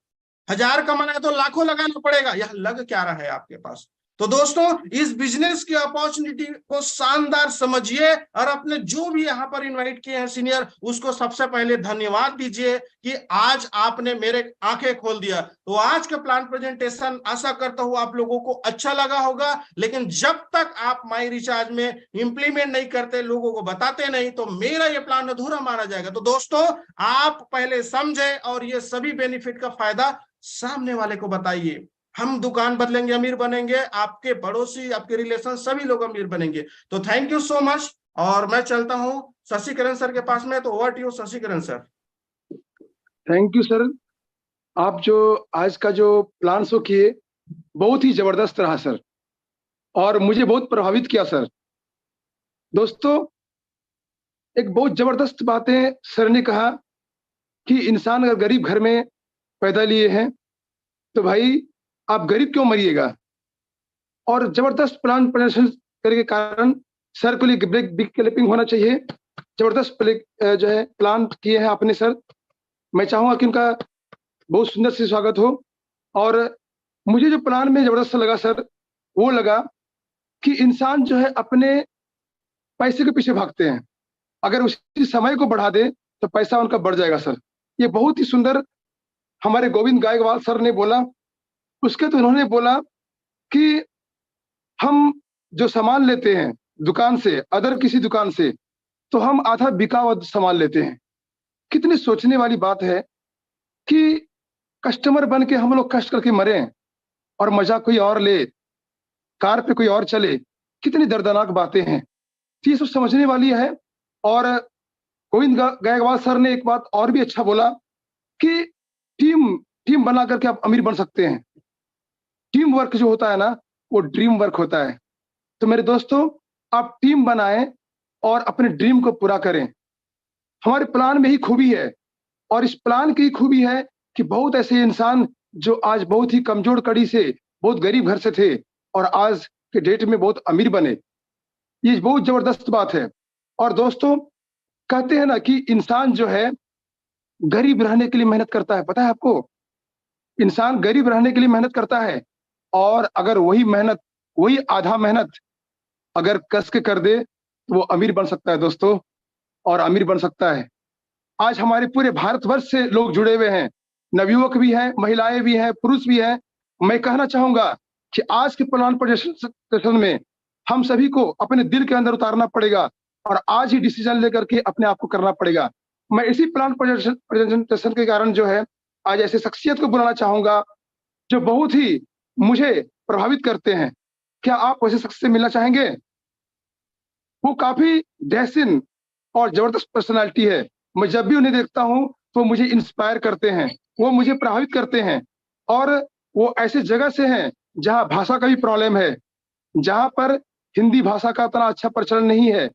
1000 कमाना है तो लाखों लगाना पड़ेगा, यह लग क्या रहा है आपके पास। तो दोस्तों इस बिजनेस की अपॉर्चुनिटी को शानदार समझिए और अपने जो भी यहाँ पर इनवाइट किए हैं सीनियर, उसको सबसे पहले धन्यवाद दीजिए कि आज आपने मेरे आंखें खोल दिया। तो आज का प्लान प्रेजेंटेशन आशा करता हूं आप लोगों को अच्छा लगा होगा, लेकिन जब तक आप माई रिचार्ज में इंप्लीमेंट नहीं करते, लोगों को बताते नहीं, तो मेरा ये प्लान अधूरा माना जाएगा। तो दोस्तों आप पहले समझे और ये सभी बेनिफिट का फायदा सामने वाले को बताइए। हम दुकान बदलेंगे अमीर बनेंगे, आपके पड़ोसी आपके रिलेशन सभी लोग अमीर बनेंगे। तो थैंक यू सो मच और मैं चलता हूं शशिकरण सर के पास में। तो over to you Shashikaran sir. Thank you sir. आप जो आज का जो प्लान शो किए बहुत ही जबरदस्त रहा सर, और मुझे बहुत प्रभावित किया सर। दोस्तों एक बहुत जबरदस्त बातें सर ने कहा कि इंसान अगर गरीब घर में पैदा लिए हैं तो भाई आप गरीब क्यों मरिएगा। और जबरदस्त प्लान प्रदर्शन करने के कारण सर को लिए बिग क्लिपिंग होना चाहिए। जबरदस्त जो है प्लान किए हैं आपने सर। मैं चाहूंगा कि उनका बहुत सुंदर से स्वागत हो। और मुझे जो प्लान में जबरदस्त लगा सर, वो लगा कि इंसान जो है अपने पैसे के पीछे भागते हैं, अगर उसी समय को बढ़ा दे तो पैसा उनका बढ़ जाएगा सर। ये बहुत ही सुंदर हमारे गोविंद गायकवाड़ सर ने बोला। उसके तो उन्होंने बोला कि हम जो सामान लेते हैं दुकान से, अदर किसी दुकान से, तो हम आधा बिका हुआ सामान लेते हैं। कितनी सोचने वाली बात है कि कस्टमर बन के हम लोग कष्ट करके मरे और मजा कोई और ले, कार पे कोई और चले। कितनी दर्दनाक बातें हैं, ये सब समझने वाली है। और गोविंद गायकवाड़ सर ने एक बात और भी अच्छा बोला कि टीम बना करके आप अमीर बन सकते हैं। टीम वर्क जो होता है ना, वो ड्रीम वर्क होता है। तो मेरे दोस्तों आप टीम बनाएं और अपने ड्रीम को पूरा करें। हमारे प्लान में ही खूबी है, और इस प्लान की खूबी है कि बहुत ऐसे इंसान जो आज बहुत ही कमजोर कड़ी से, बहुत गरीब घर से थे और आज के डेट में बहुत अमीर बने। ये बहुत जबरदस्त बात है। और दोस्तों कहते हैं ना कि इंसान जो है गरीब रहने के लिए मेहनत करता है। पता है आपको, इंसान गरीब रहने के लिए मेहनत करता है, और अगर वही मेहनत, वही आधा मेहनत अगर कस के कर दे तो वो अमीर बन सकता है दोस्तों, और अमीर बन सकता है। आज हमारे पूरे भारतवर्ष से लोग जुड़े हुए हैं, नवयुवक भी हैं, महिलाएं भी हैं, पुरुष भी हैं। मैं कहना चाहूंगा कि आज के प्लान प्रेजेंटेशन में हम सभी को अपने दिल के अंदर उतारना पड़ेगा और आज ही डिसीजन लेकर के अपने आप को करना पड़ेगा। मैं इसी प्लान प्रेजेंटेशन के कारण जो है आज ऐसे शख्सियत को बुलाना चाहूंगा जो बहुत ही मुझे प्रभावित करते हैं। क्या आप वैसे शख्स से मिलना चाहेंगे? वो काफी डैशिन और जबरदस्त पर्सनालिटी है। मैं जब भी उन्हें देखता हूं तो मुझे इंस्पायर करते हैं, वो मुझे प्रभावित करते हैं। और वो ऐसे जगह से हैं जहां भाषा का भी प्रॉब्लम है, जहां पर हिंदी भाषा का इतना अच्छा प्रचलन नहीं है।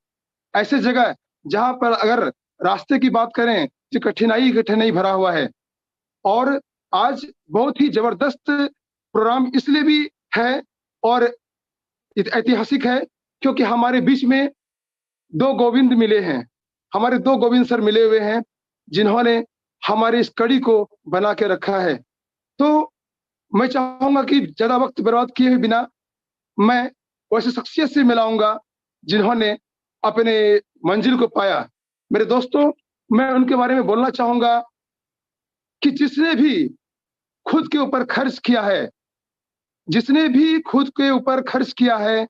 ऐसे जगह जहां पर अगर रास्ते की बात करें तो कठिनाई भरा हुआ है। और आज बहुत ही जबरदस्त प्रोग्राम इसलिए भी है और ऐतिहासिक है क्योंकि हमारे बीच में दो गोविंद मिले हैं। हमारे दो गोविंद सर मिले हुए हैं जिन्होंने हमारी इस कड़ी को बना के रखा है। तो मैं चाहूंगा कि ज्यादा वक्त बर्बाद किए हुए बिना मैं वैसे शख्सियत से मिलाऊंगा जिन्होंने अपने मंजिल को पाया। मेरे दोस्तों, मैं उनके बारे में बोलना चाहूंगा कि जिसने भी खुद के ऊपर खर्च किया है, जिसने भी खुद के ऊपर खर्च किया है,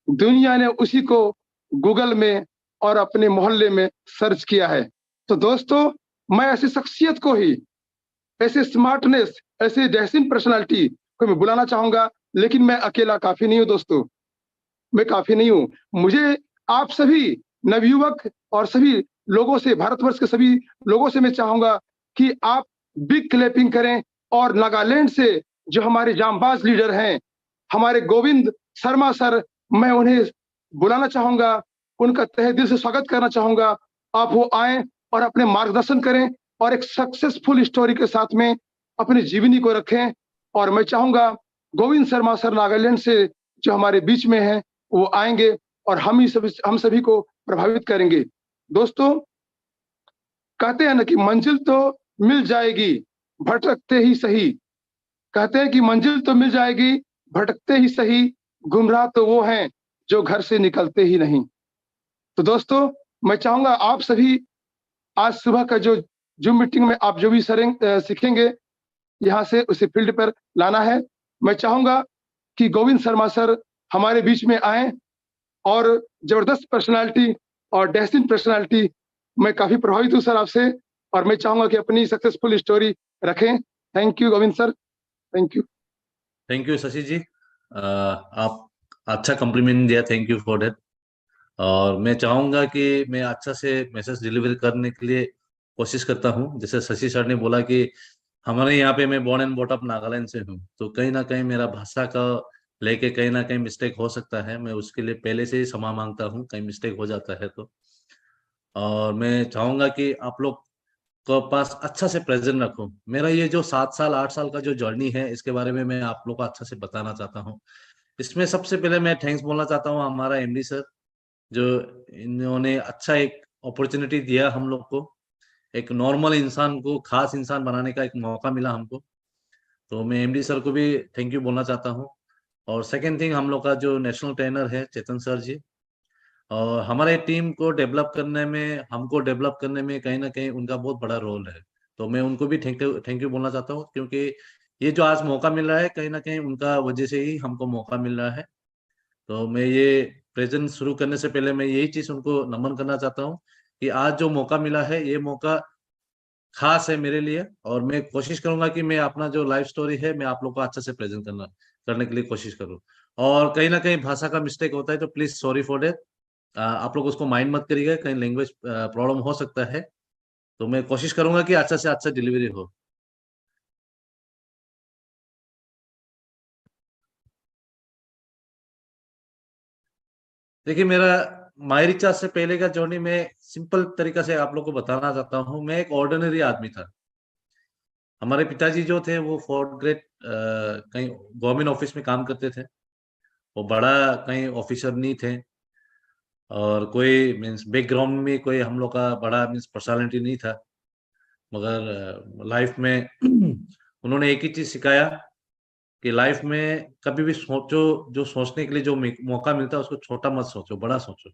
दुनिया ने उसी को गूगल में और अपने मोहल्ले में सर्च किया है। तो दोस्तों, मैं ऐसी शख्सियत को ही, ऐसे स्मार्टनेस, ऐसे डैशिंग पर्सनालिटी को मैं बुलाना चाहूंगा। लेकिन मैं अकेला काफी नहीं हूं दोस्तों, मैं काफी नहीं हूं। मुझे आप सभी नवयुवक और सभी लोगों से, भारतवर्ष के सभी लोगों से मैं चाहूंगा कि आप बिग क्लैपिंग करें और नागालैंड से जो हमारे जांबाज लीडर हैं, हमारे गोविंद शर्मा सर, मैं उन्हें बुलाना चाहूंगा, उनका तहे दिल से स्वागत करना चाहूंगा। आप वो आए और अपने मार्गदर्शन करें और एक सक्सेसफुल स्टोरी के साथ में अपनी जीवनी को रखें। और मैं चाहूंगा गोविंद शर्मा सर नागालैंड से जो हमारे बीच में हैं, वो आएंगे और हम सभी को प्रभावित करेंगे। दोस्तों, कहते हैं ना कि मंजिल तो मिल जाएगी भटकते ही सही, कहते हैं कि मंजिल तो मिल जाएगी भटकते ही सही, गुमराह तो वो हैं जो घर से निकलते ही नहीं। तो दोस्तों, मैं चाहूंगा आप सभी आज सुबह का जो जूम मीटिंग में आप जो भी सीखेंगे, यहाँ से उसे फील्ड पर लाना है। मैं चाहूंगा कि गोविंद शर्मा सर हमारे बीच में आए और जबरदस्त पर्सनालिटी और डैशिंग पर्सनालिटी, मैं काफी प्रभावित हूँ सर आपसे, और मैं चाहूंगा कि अपनी सक्सेसफुल स्टोरी रखें। Thank you Govind sir, thank you. Thank you Shashi ji, आप अच्छा कॉम्प्लीमेंट दिया, थैंक यू फॉर दैट। और मैं चाहूंगा कि मैं अच्छा से मैसेज डिलीवर करने के लिए कोशिश करता हूँ। जैसे शशि सर ने बोला कि हमारे यहाँ पे मैं born and brought up Nagaland से हूँ, तो कहीं ना कहीं मेरा भाषा का लेके कहीं ना कहीं मिस्टेक हो सकता है। मैं उसके लिए पहले से ही क्षमा मांगता हूँ, कहीं मिस्टेक हो जाता है तो। और मैं चाहूंगा कि आप लोग को पास अच्छा से प्रेजेंट रखो। मेरा ये जो 7 साल 8 साल का जो जर्नी है, इसके बारे में मैं आप लोग को अच्छा से बताना चाहता हूँ। इसमें सबसे पहले मैं थैंक्स बोलना चाहता हूँ हमारा एमडी सर, जो इन्होंने अच्छा एक अपॉर्चुनिटी दिया हम लोग को, एक नॉर्मल इंसान को खास इंसान बनाने का एक मौका मिला हमको। तो मैं एमडी सर को भी थैंक यू बोलना चाहता हूँ। और सेकेंड थिंग, हम लोग का जो नेशनल ट्रेनर है चेतन सर जी, और हमारे टीम को डेवलप करने में, हमको डेवलप करने में कहीं ना कहीं उनका बहुत बड़ा रोल है। तो मैं उनको भी थैंक यू बोलना चाहता हूँ, क्योंकि ये जो आज मौका मिल रहा है कहीं ना कहीं उनका वजह से ही हमको मौका मिल रहा है। तो मैं ये प्रेजेंट शुरू करने से पहले मैं यही चीज उनको नमन करना चाहता हूँ कि आज जो मौका मिला है, ये मौका खास है मेरे लिए। और मैं कोशिश करूंगा कि मैं अपना जो लाइफ स्टोरी है, मैं आप लोग को अच्छे से प्रेजेंट करने के लिए कोशिश करूँ। और कहीं ना कहीं भाषा का मिस्टेक होता है तो प्लीज सॉरी फॉर डेट, आप लोग उसको माइंड मत करिएगा, कहीं लैंग्वेज प्रॉब्लम हो सकता है। तो मैं कोशिश करूंगा कि अच्छा से अच्छा डिलीवरी हो। देखिए, मेरा माई रिचार्ज से पहले का जर्नी में सिंपल तरीका से आप लोग को बताना चाहता हूँ। मैं एक ऑर्डिनरी आदमी था। हमारे पिताजी जो थे वो फोर्थ ग्रेड कहीं गवर्नमेंट ऑफिस में काम करते थे। वो बड़ा कहीं ऑफिसर नहीं थे, और कोई मीन्स बैकग्राउंड में कोई हम लोग का बड़ा मीन्स पर्सनालिटी नहीं था। मगर लाइफ में उन्होंने एक ही चीज सिखाया कि लाइफ में कभी भी सोचो, जो सोचने के लिए जो मौका मिलता है उसको छोटा मत सोचो, बड़ा सोचो।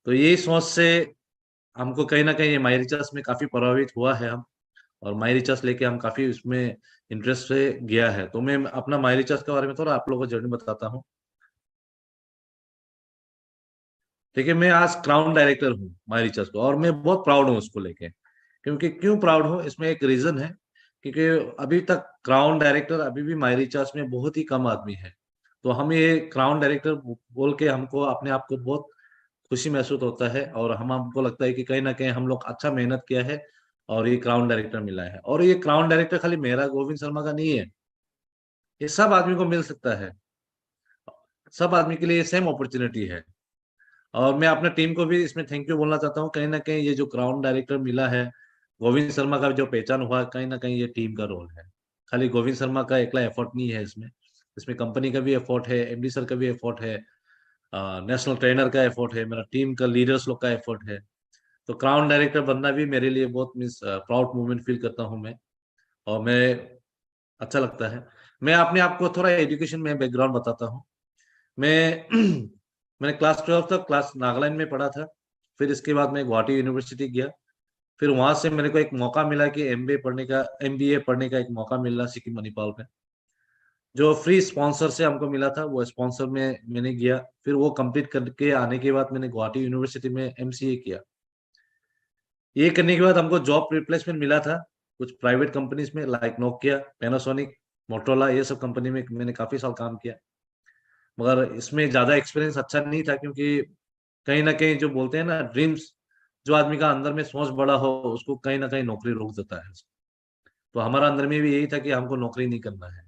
तो यही सोच से हमको कहीं ना कहीं माई रिचार्ज में काफी प्रभावित हुआ है हम, और माई रिचार्ज लेके हम काफी उसमें इंटरेस्ट से गया है। तो मैं अपना माई रिचार्ज के बारे में थोड़ा आप लोगों को जर्नी बताता हूँ। देखिए, मैं आज क्राउन डायरेक्टर हूँ माई रिचार्ज को, और मैं बहुत प्राउड हूँ उसको लेके। क्योंकि क्यों प्राउड हूँ, इसमें एक रीजन है। क्योंकि अभी तक क्राउन डायरेक्टर अभी भी माई रिचार्ज में बहुत ही कम आदमी है। तो हम ये क्राउन डायरेक्टर बोल के हमको अपने आप को बहुत खुशी महसूस होता है, और हमको लगता है कि कहीं ना कहीं हम लोग अच्छा मेहनत किया है और ये क्राउन डायरेक्टर मिला है। और ये क्राउन डायरेक्टर खाली मेरा गोविंद शर्मा का नहीं है, ये सब आदमी को मिल सकता है। सब आदमी के लिए सेम अपॉर्चुनिटी है। और मैं अपने टीम को भी इसमें थैंक यू बोलना चाहता हूँ। कहीं ना कहीं ये जो क्राउन डायरेक्टर मिला है, गोविंद शर्मा का जो पहचान हुआ, कहीं ना कहीं ये टीम का रोल है। खाली गोविंद शर्मा का एकला एफर्ट नहीं है इसमें, इसमें कंपनी का भी एफर्ट है, एमडी सर का भी एफर्ट है, नेशनल ट्रेनर का एफर्ट है, मेरा टीम का लीडर्स लोग का एफर्ट है। तो क्राउन डायरेक्टर बनना भी मेरे लिए बहुत मीन्स प्राउड मोमेंट फील करता हूँ मैं, और मैं अच्छा लगता है। मैं अपने आप को थोड़ा एजुकेशन में बैकग्राउंड बताता हूँ। मैं मैंने क्लास 12 तक क्लास नागालैंड में पढ़ा था। फिर इसके बाद मैं गुवाहाटी यूनिवर्सिटी गया। फिर वहां से मेरे को एक मौका मिला कि एमबीए पढ़ने का एक मौका मिला सिक्किम मणिपाल में, जो फ्री स्पॉन्सर से हमको मिला था। वो स्पॉन्सर में मैंने गया। फिर वो कंप्लीट करके आने के बाद मैंने गुवाहाटी यूनिवर्सिटी में एमसीए किया। ये करने के बाद हमको जॉब रिप्लेसमेंट मिला था कुछ प्राइवेट कंपनीज में, लाइक नोकिया, पैनासोनिक, मोटरोला, ये सब कंपनी में मैंने काफी साल काम किया। मगर इसमें ज्यादा एक्सपीरियंस अच्छा नहीं था, क्योंकि कहीं ना कहीं जो बोलते हैं ना ड्रीम्स, जो आदमी का अंदर में सोच बड़ा हो उसको कहीं ना कहीं नौकरी रोक देता है। तो हमारा अंदर में भी यही था कि हमको नौकरी नहीं करना है।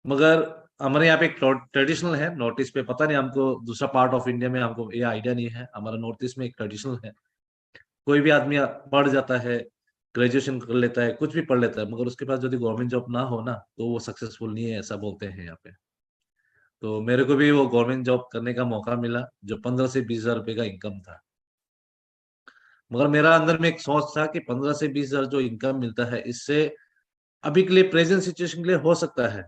मगर हमारे यहाँ पे एक ट्रेडिशनल है नॉर्थ ईस्ट पे, पता नहीं हमको दूसरा पार्ट ऑफ इंडिया में हमको ये आइडिया नहीं है। हमारा नॉर्थ ईस्ट में एक ट्रेडिशनल है, कोई भी आदमी पढ़ जाता है, ग्रेजुएशन कर लेता है, कुछ भी पढ़ लेता है, मगर उसके पास यदि गवर्नमेंट जॉब ना हो ना तो वो सक्सेसफुल नहीं है, ऐसा बोलते हैं यहाँ पे। तो मेरे को भी वो गवर्नमेंट जॉब करने का मौका मिला, जो 15 से 20 हजार रुपए का इनकम था। मगर मेरा अंदर में एक सोच था कि 15 से 20 हजार जो इनकम मिलता है, इससे अभी के लिए प्रेजेंट सिचुएशन के लिए हो सकता है,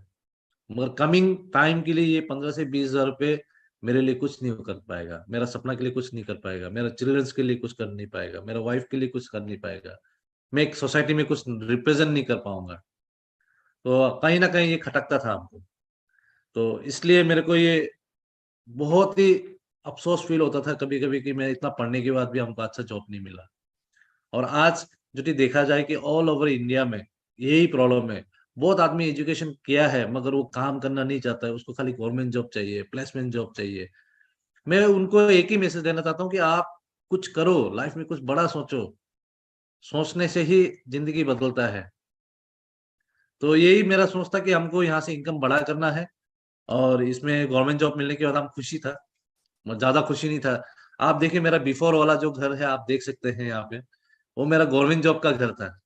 मगर कमिंग टाइम के लिए ये 15 से 20 हजार रुपए मेरे लिए कुछ नहीं कर पाएगा, मेरा सपना के लिए कुछ नहीं कर पाएगा, मेरा चिल्ड्रंस के लिए कुछ कर नहीं पाएगा, मेरा वाइफ के लिए कुछ कर नहीं पाएगा, मैं एक सोसाइटी में कुछ रिप्रेजेंट नहीं कर पाऊंगा। तो कहीं ना कहीं ये खटकता था हमको। तो इसलिए मेरे को ये बहुत ही अफसोस फील होता था कभी कभी कि मैं इतना पढ़ने के बाद भी हमको अच्छा जॉब नहीं मिला। और आज जो कि देखा जाए कि ऑल ओवर इंडिया में यही प्रॉब्लम है। बहुत आदमी एजुकेशन किया है मगर वो काम करना नहीं चाहता है, उसको खाली गवर्नमेंट जॉब चाहिए, प्लेसमेंट जॉब चाहिए। मैं उनको एक ही मैसेज देना चाहता हूँ कि आप कुछ करो, लाइफ में कुछ बड़ा सोचो, सोचने से ही जिंदगी बदलता है। तो यही मेरा सोच था कि हमको यहाँ से इनकम बड़ा करना है, और इसमें गवर्नमेंट जॉब मिलने के बाद हम खुशी था, ज्यादा खुशी नहीं था। आप देखिए मेरा बिफोर वाला जो घर है आप देख सकते हैं यहाँ पे, वो मेरा गवर्नमेंट जॉब का घर था।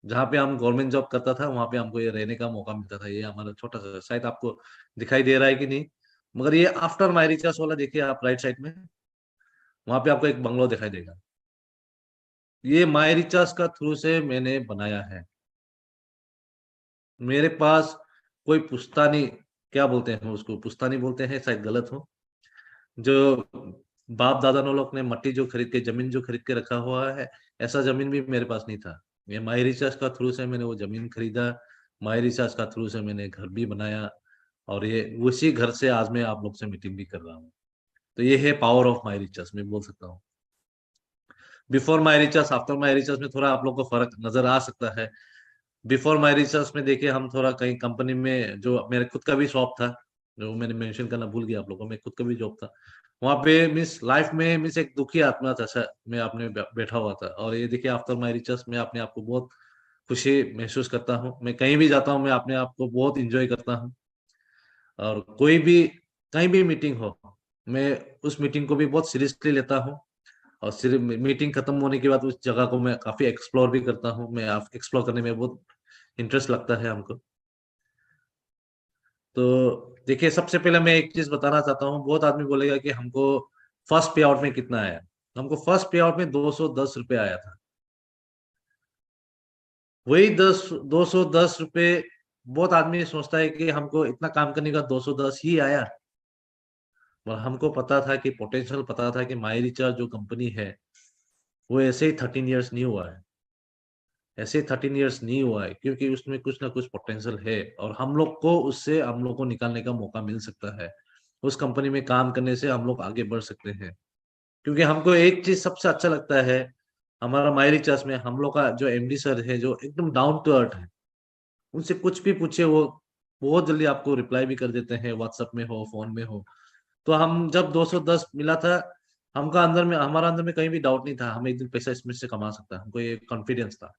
जहाँ पे हम गवर्नमेंट जॉब करता था वहां पे हमको ये रहने का मौका मिलता था। ये हमारा छोटा सा, शायद आपको दिखाई दे रहा है कि नहीं, मगर ये आफ्टर माई रिचार्ज वाला देखिए आप राइट साइड में, वहां पे आपको एक बंगलो दिखाई देगा। ये माई रिचार्ज का थ्रू से मैंने बनाया है। मेरे पास कोई पुश्तैनी, क्या बोलते हैं उसको, पुश्तैनी बोलते हैं शायद गलत हो, जो बाप दादा नो लोग ने मट्टी जो खरीद के, जमीन जो खरीद के रखा हुआ है, ऐसा जमीन भी मेरे पास नहीं था। ये माई रिचार्ज का थ्रू से मैंने वो जमीन खरीदा, माई रिचार्ज का थ्रू से मैंने घर भी बनाया, और ये उसी घर से आज मैं आप लोग से मीटिंग भी कर रहा हूँ। तो ये है पावर ऑफ माई रिचार्ज, मैं बोल सकता हूँ। Before my recharge, after my recharge में थोड़ा आप लोग को फर्क नजर आ सकता है। बिफोर माई रिचार्ज में देखिए हम थोड़ा कहीं कंपनी में, जो मेरे खुद का भी शॉप था, जो मैंने मेंशन करना भूल गया आप लोगों को, मैं खुद का भी जॉब था वहां पे। मिस लाइफ में मिस एक दुखी आत्मा था सर, मैं अपने बैठा हुआ था। और ये देखिए आफ्टर माई रिचार्ज में अपने आप को बहुत खुशी महसूस करता हूँ। मैं कहीं भी जाता हूँ मैं अपने आप को बहुत इंजॉय करता हूँ, और कोई भी कहीं भी मीटिंग हो मैं उस मीटिंग को भी बहुत सीरियसली लेता हूँ। और सिर्फ मीटिंग खत्म होने के बाद उस जगह को मैं काफी एक्सप्लोर भी करता हूँ। मैं एक्सप्लोर करने में बहुत इंटरेस्ट लगता है हमको। तो देखिए सबसे पहले मैं एक चीज बताना चाहता हूँ, बहुत आदमी बोलेगा कि हमको फर्स्ट पे आउट में कितना आया। हमको फर्स्ट पे आउट में 210 रुपये आया था। वही 210 रुपये, बहुत आदमी सोचता है कि हमको इतना काम करने का 210 ही आया। और हमको पता था कि पोटेंशियल पता था कि माई रिचार्ज जो कंपनी है वो ऐसे ही 13 ईयर्स नहीं हुआ है। ऐसे 13 ईयर्स नहीं हुआ है क्योंकि उसमें कुछ ना कुछ पोटेंशियल है, और हम लोग को उससे हम लोग को निकालने का मौका मिल सकता है। उस कंपनी में काम करने से हम लोग आगे बढ़ सकते हैं। क्योंकि हमको एक चीज सबसे अच्छा लगता है हमारा माई रिचार्ज में, हम लोग का जो एमडी सर है जो एकदम डाउन टू अर्थ है। उनसे कुछ भी पूछे वो बहुत जल्दी आपको रिप्लाई भी कर देते हैं, व्हाट्सएप में हो, फोन में हो। तो हम जब 210 मिला था, हमका अंदर में, हमारा अंदर में कहीं भी डाउट नहीं था हम एक दिन पैसा इसमें से कमा सकता है। हमको ये कॉन्फिडेंस था।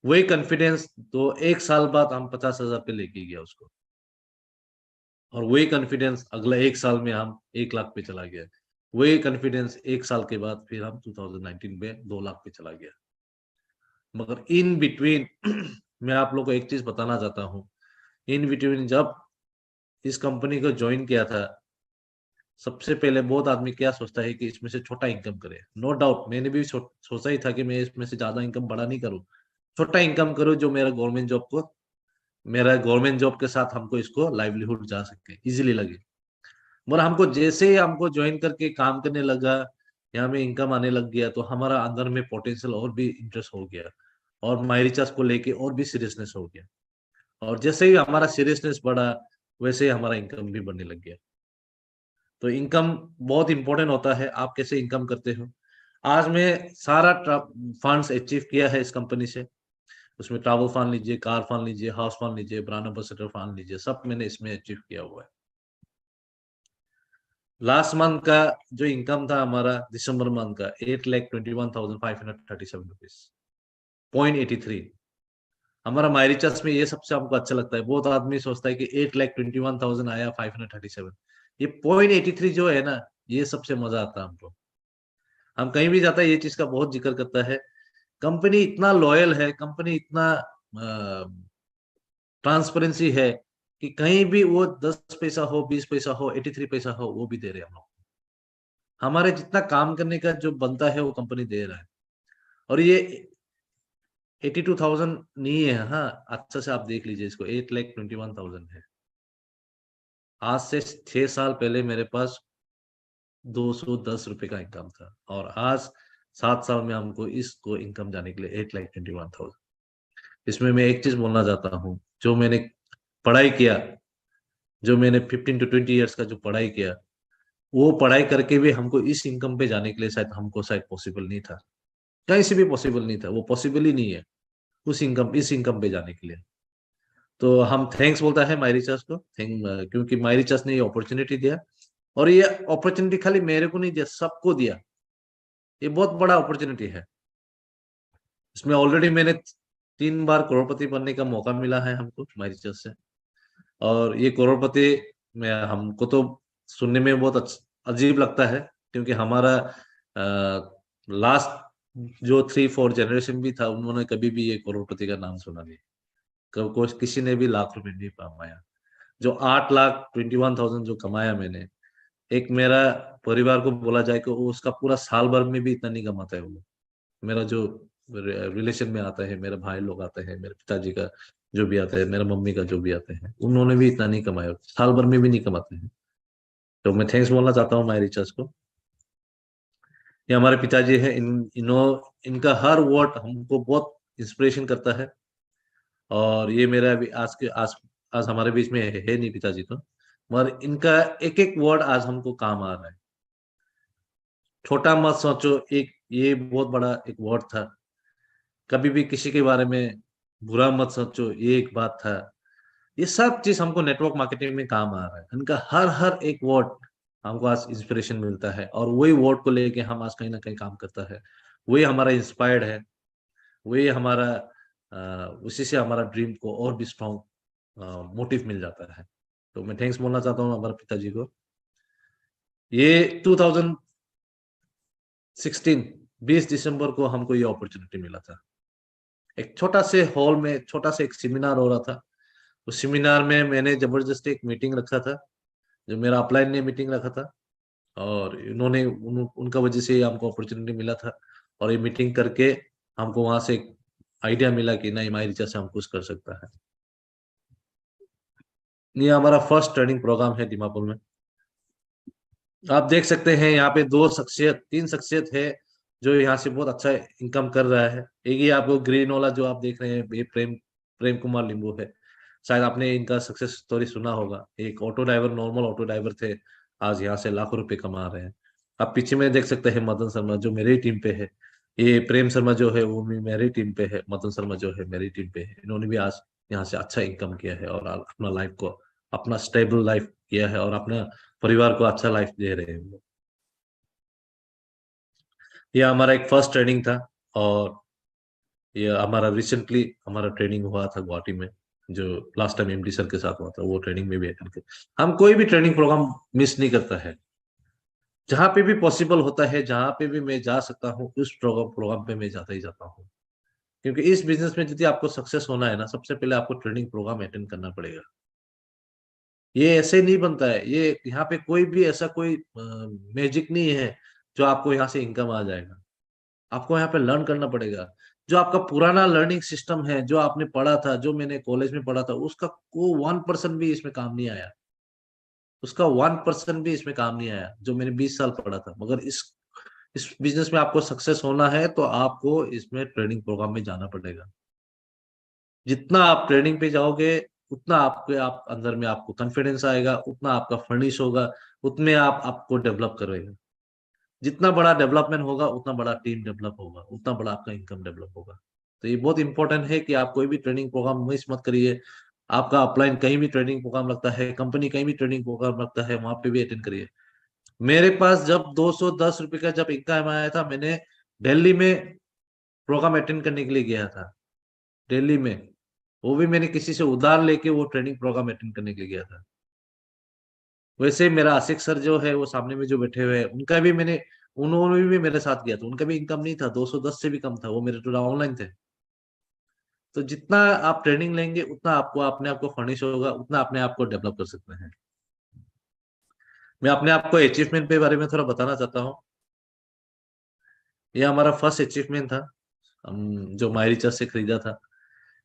वही कॉन्फिडेंस तो एक साल बाद हम 50,000 पे लेके गया उसको, और वही कॉन्फिडेंस अगला एक साल में हम 1 लाख पे चला गया। वही कॉन्फिडेंस एक साल के बाद फिर हम 2019 में 2 लाख पे चला गया। मगर इन बिटवीन मैं आप लोग को एक चीज बताना चाहता हूँ। इन बिटवीन जब इस कंपनी को ज्वाइन किया था, सबसे पहले बहुत आदमी क्या सोचता है कि इसमें से छोटा इनकम करे। नो डाउट मैंने भी सोचा ही था कि मैं इसमें से ज्यादा इनकम बड़ा नहीं करूं, छोटा इनकम करूं जो मेरा गवर्नमेंट जॉब के साथ हमको इसको लाइवलीहुड जा सके, इजीली लगे। मगर हमको जैसे ही हमको ज्वाइन करके काम करने लगा, यहाँ में इनकम आने लग गया, तो हमारा अंदर में पोटेंशियल और भी इंटरेस्ट हो गया और माई रिचार्ज को लेके और भी सीरियसनेस हो गया। और जैसे ही हमारा सीरियसनेस बढ़ा वैसे ही हमारा इनकम भी बढ़ने लग गया। तो इनकम बहुत इंपॉर्टेंट होता है, आप कैसे इनकम करते हो। आज मैं सारा फंड्स अचीव किया है इस कंपनी से। उसमें ट्रैवल फंड लीजिए, कार फंड लीजिए, हाउस फंड लीजिए, ब्रांड एम्बेसडर फंड लीजिए, सब मैंने इसमें अचीव किया हुआ है। लास्ट मंथ का जो इनकम था हमारा दिसंबर मंथ का 8,21,537 रुपीज 0.83। हमारा माई रिचार्ज में ये सबसे हमको अच्छा लगता है। बहुत आदमी सोचता है कि 8,21,000 आया 537, ये 0.83 जो है ना, ये सबसे मजा आता है हमको। हम कहीं भी जाता है ये चीज का बहुत जिक्र करता है। कंपनी इतना लॉयल है, कंपनी इतना ट्रांसपेरेंसी है कि कहीं भी वो 10 पैसा हो, 20 पैसा हो, 83 पैसा हो, वो भी दे रहे हैं हम लोग। हमारे जितना काम करने का जो बनता है वो कंपनी दे रहा है। और ये 82,000 नहीं है, हाँ अच्छा से आप देख लीजिए इसको, 8,21,000 है। आज से 6 साल पहले मेरे पास 210 रुपए का इनकम था और आज 7 साल में हमको इसको इनकम जाने के लिए 8,21,000। इसमें मैं एक चीज बोलना चाहता हूँ, जो मैंने पढ़ाई किया, जो मैंने 15 to 20 ईयर्स का जो पढ़ाई किया, वो पढ़ाई करके भी हमको इस इनकम पे जाने के लिए शायद पॉसिबल नहीं था, कहीं से भी पॉसिबल नहीं था, वो पॉसिबल ही नहीं है इस इनकम पे जाने के लिए। तो हम थैंक्स बोलता है माई रिचार्ज को, क्योंकि माई रिचार्ज ने ये अपॉर्चुनिटी दिया। और ये अपॉर्चुनिटी खाली मेरे को नहीं दिया, सबको दिया। ये बहुत बड़ा अपॉर्चुनिटी है। इसमें ऑलरेडी मैंने 3 बार करोड़पति बनने का मौका मिला है हमको माई रिचार्ज से। और ये करोड़पति में हमको तो सुनने में बहुत अजीब लगता है, क्योंकि हमारा लास्ट जो 3-4 जनरेशन भी था, उन्होंने कभी भी ये करोड़पति का नाम सुना नहीं, किसी ने भी लाख रुपए नहीं कमाया। जो 8,21,000 जो कमाया मैंने, एक मेरा परिवार को बोला जाए कि वो उसका पूरा साल भर में भी इतना नहीं कमाता है। वो मेरा जो रिलेशन में आता है, मेरे भाई लोग आते हैं, मेरे पिताजी का जो भी आता है, मेरा मम्मी का जो भी आते हैं, उन्होंने भी इतना नहीं कमाया, साल भर में भी नहीं कमाते हैं। तो मैं थैंक्स बोलना चाहता हूँ माई रिचार्ज को। ये हमारे पिताजी है, इनका हर वर्ड हमको बहुत इंस्पिरेशन करता है। और ये मेरा अभी आज हमारे बीच में है नहीं पिताजी तो, मगर इनका एक एक वर्ड आज हमको काम आ रहा है। छोटा मत सोचो, ये बहुत बड़ा एक वर्ड था। कभी भी किसी के बारे में बुरा मत सोचो, ये एक बात था। ये सब चीज हमको नेटवर्क मार्केटिंग में काम आ रहा है। इनका हर हर एक वर्ड हमको आज इंस्पिरेशन मिलता है, और वही वर्ड को लेके हम आज कहीं ना कहीं काम करता है। वही हमारा इंस्पायर्ड है, वही हमारा उसी से हमारा ड्रीम को और भी स्ट्रॉन्ग मोटिव मिल जाता है। तो मैं थैंक्स बोलना चाहता हूँ हमारे पिताजी को। ये 2016 20 दिसंबर को हमको ये अपॉर्चुनिटी मिला था। एक छोटा से हॉल में छोटा सा एक सेमिनार हो रहा था। उस सेमिनार में मैंने जबरदस्ती एक मीटिंग रखा था, जो मेरा अपलाइन ने मीटिंग रखा था, और इन्होंने उनका वजह से हमको अपॉर्चुनिटी मिला था। और ये मीटिंग करके हमको वहां से एक आइडिया मिला कि नहीं, माई रिचार्ज से हम कुछ कर सकता है। ये हमारा फर्स्ट ट्रेनिंग प्रोग्राम है दीमापुर में। आप देख सकते हैं यहाँ पे 3 शख्सियत है जो यहाँ से बहुत अच्छा इनकम कर रहा है। एक ही आपको ग्रीन वाला जो आप देख रहे हैं, ये प्रेम कुमार लिंबू है। शायद आपने इनका सक्सेस स्टोरी सुना होगा। एक auto driver, normal auto driver थे, आज यहाँ से लाखों रुपए कमा रहे हैं। आप पीछे में देख सकते हैं मदन शर्मा जो मेरी टीम पे है। ये प्रेम शर्मा जो है वो भी मेरी टीम पे है, मदन शर्मा जो है मेरी टीम पे है। इन्होंने भी आज यहाँ से अच्छा इनकम किया है और अपना लाइफ को, अपना स्टेबल लाइफ किया है और अपना परिवार को अच्छा लाइफ दे रहे हैं। ये हमारा एक फर्स्ट ट्रेनिंग था, और ये हमारा रिसेंटली हमारा ट्रेनिंग हुआ था गुवाहाटी में, जो लास्ट टाइम एमडी सर के साथ हुआ था। वो ट्रेनिंग में भी अटेंड कर, हम कोई भी ट्रेनिंग प्रोग्राम मिस नहीं करता है। जहां पे भी पॉसिबल होता है, जहां पे भी मैं जा सकता हूँ, उस प्रोग्राम पे मैं जाता ही जाता हूँ। क्योंकि इस बिजनेस में यदि आपको सक्सेस होना है ना, सबसे पहले आपको ट्रेनिंग प्रोग्राम अटेंड करना पड़ेगा। ये ऐसे नहीं बनता है। ये यहाँ पे कोई भी ऐसा कोई मैजिक नहीं है जो आपको यहाँ से इनकम आ जाएगा। आपको यहाँ पे लर्न करना पड़ेगा। जो आपका पुराना लर्निंग सिस्टम है, जो आपने पढ़ा था, जो मैंने कॉलेज में पढ़ा था, उसका को 1% भी इसमें काम नहीं आया। उसका 1% भी इसमें काम नहीं आया जो मैंने 20 साल पढ़ा था। मगर इस बिजनेस में आपको सक्सेस होना है तो आपको इसमें ट्रेनिंग प्रोग्राम में जाना पड़ेगा। जितना आप ट्रेनिंग पे जाओगे उतना आप अंदर में आपको कॉन्फिडेंस आएगा, उतना आपका फर्निश होगा, उतने आप आपको डेवलप करेगा। जितना बड़ा डेवलपमेंट होगा उतना बड़ा टीम डेवलप होगा, उतना बड़ा आपका इनकम डेवलप होगा। तो ये बहुत इंपॉर्टेंट है कि आप कोई भी ट्रेनिंग प्रोग्राम मिस मत करिए। आपका अपलाइन कहीं भी ट्रेनिंग प्रोग्राम लगता है, कंपनी कहीं भी ट्रेनिंग प्रोग्राम लगता है, वहां पे भी अटेंड करिए। मेरे पास जब 210 रुपए का जब इनकम आया था, मैंने दिल्ली में प्रोग्राम अटेंड करने के लिए गया था। दिल्ली में वो भी मैंने किसी से उधार लेके वो ट्रेनिंग प्रोग्राम अटेंड करने के लिए गया था। वैसे मेरा आशिक सर जो है वो सामने में जो बैठे हुए हैं, उनका भी मैंने उन्होंने भी मेरे साथ किया था। उनका भी इनकम नहीं था, 210 से भी कम था, वो मेरे तो ऑनलाइन थे। तो जितना आप ट्रेनिंग लेंगे उतना आपको अपने आप को फर्निश होगा, उतना अपने आप को डेवलप कर सकते हैं। मैं अपने आप को अचीवमेंट के बारे में थोड़ा बताना चाहता हूँ। ये हमारा फर्स्ट अचीवमेंट था, हम जो माई रिचार्ज से खरीदा था।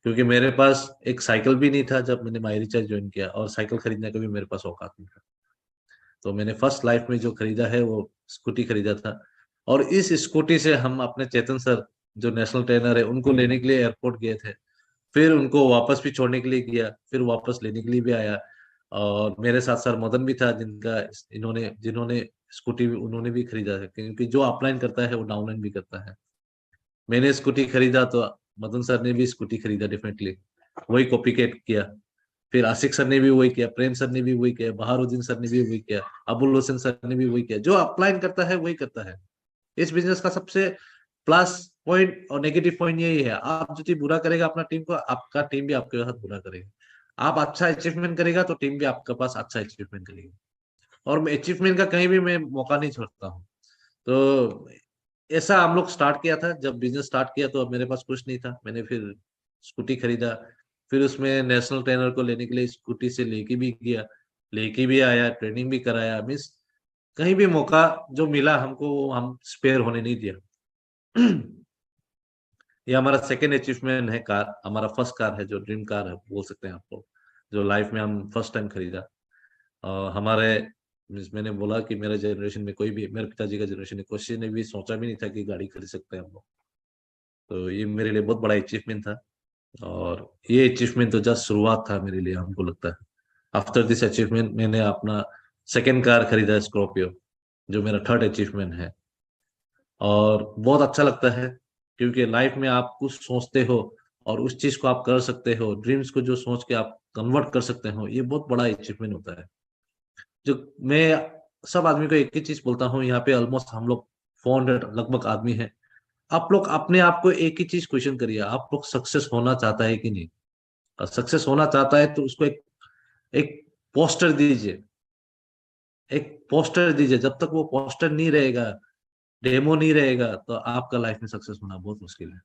क्योंकि मेरे पास एक साइकिल भी नहीं था जब मैंने माई रिचार्ज ज्वाइन किया, और साइकिल खरीदने का भी मेरे पास औकात नहीं था। तो मैंने फर्स्ट लाइफ में जो खरीदा है वो स्कूटी खरीदा था। और इस स्कूटी से हम अपने चेतन सर जो नेशनल ट्रेनर है उनको लेने के लिए एयरपोर्ट गए थे। फिर उनको वापस भी छोड़ने के लिए गया, फिर वापस लेने के लिए भी आया। और मेरे साथ सर मदन भी था, जिनका इन्होंने जिन्होंने स्कूटी भी उन्होंने भी खरीदा है, क्योंकि जो अपलाइन करता है वो डाउनलाइन भी करता है। मैंने स्कूटी खरीदा तो मदन सर ने भी स्कूटी खरीदा, डेफिनेटली वही कॉपी कैट किया। फिर आशिक सर ने भी वही किया, प्रेम सर ने भी वही किया, बहारुद्दीन सर ने भी वही किया, अबुल हुसैन सर ने भी वही किया। जो अपलाइन करता है वही करता है। इस बिजनेस का सबसे प्लस पॉइंट और नेगेटिव पॉइंट यही है, आप जो चीज बुरा करेगा अपना टीम को, आपका टीम भी आपके साथ बुरा करेगा। आप अच्छा अचीवमेंट करेगा तो टीम भी आपके पास अच्छा अचीवमेंट करेगी। और मैं अचीवमेंट का कहीं भी मैं मौका नहीं छोड़ता हूँ। तो ऐसा हम लोग स्टार्ट किया था। जब बिजनेस स्टार्ट किया तो मेरे पास कुछ नहीं था, मैंने फिर स्कूटी खरीदा। फिर उसमें नेशनल ट्रेनर को लेने के लिए स्कूटी से लेके भी गया, लेके भी आया, ट्रेनिंग भी कराया। मीन्स कहीं भी मौका जो मिला हमको वो हम स्पेयर होने नहीं दिया। ये हमारा सेकेंड अचीवमेंट है। कार हमारा फर्स्ट कार है, जो ड्रीम कार है बोल सकते हैं आपको, जो लाइफ में हम फर्स्ट टाइम खरीदा। और हमारे मैंने बोला कि मेरे जनरेशन में कोई भी, मेरे पिताजी का जनरेशन में किसी ने भी सोचा भी नहीं था कि गाड़ी खरीद सकते हैं हम लोग। तो ये मेरे लिए बहुत बड़ा अचीवमेंट था। और ये अचीवमेंट तो जस्ट शुरुआत था मेरे लिए, हमको लगता है। आफ्टर दिस अचीवमेंट मैंने अपना सेकेंड कार खरीदा, स्कॉर्पियो, जो मेरा थर्ड अचीवमेंट है। और बहुत अच्छा लगता है, क्योंकि लाइफ में आप कुछ सोचते हो और उस चीज को आप कर सकते हो, ड्रीम्स को जो सोच के आप कन्वर्ट कर सकते हो, ये बहुत बड़ा अचीवमेंट होता है। जो मैं सब आदमी को एक ही चीज बोलता हूँ, यहाँ पे ऑलमोस्ट हम लोग 400 लगभग आदमी है। आप लोग अपने आप को एक ही चीज क्वेश्चन करिए, आप लोग सक्सेस होना चाहता है कि नहीं। और सक्सेस होना चाहता है तो उसको एक पोस्टर दीजिए, एक पोस्टर दीजिए। जब तक वो पोस्टर नहीं रहेगा, डेमो नहीं रहेगा, तो आपका लाइफ में सक्सेस होना बहुत मुश्किल है।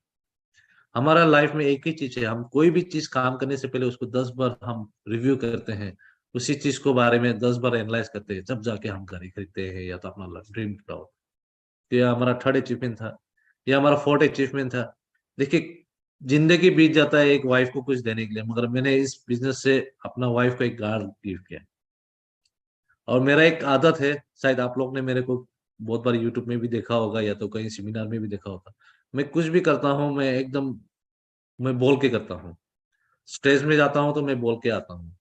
हमारा लाइफ में एक ही चीज है, हम कोई भी चीज काम करने से पहले उसको 10 बार हम रिव्यू करते हैं, उसी चीज को बारे में 10 बार एनालाइज करते हैं, जब जाके हम गाड़ी खरीदते हैं या तो अपना ड्रीम पूरा हो। तो ये हमारा थर्ड अचीवमेंट था। ये हमारा फोर्थ अचीवमेंट था। देखिए, जिंदगी बीत जाता है एक वाइफ को कुछ देने के लिए, मगर मैंने इस बिजनेस से अपना वाइफ को एक कार गिफ्ट किया। और मेरा एक आदत है, शायद आप लोग ने मेरे को बहुत बार यूट्यूब में भी देखा होगा या तो कहीं सेमिनार में भी देखा होगा। मैं कुछ भी करता हूँ, मैं एकदम मैं बोल के करता हूँ। स्टेज में जाता हूँ तो मैं बोल के आता हूँ,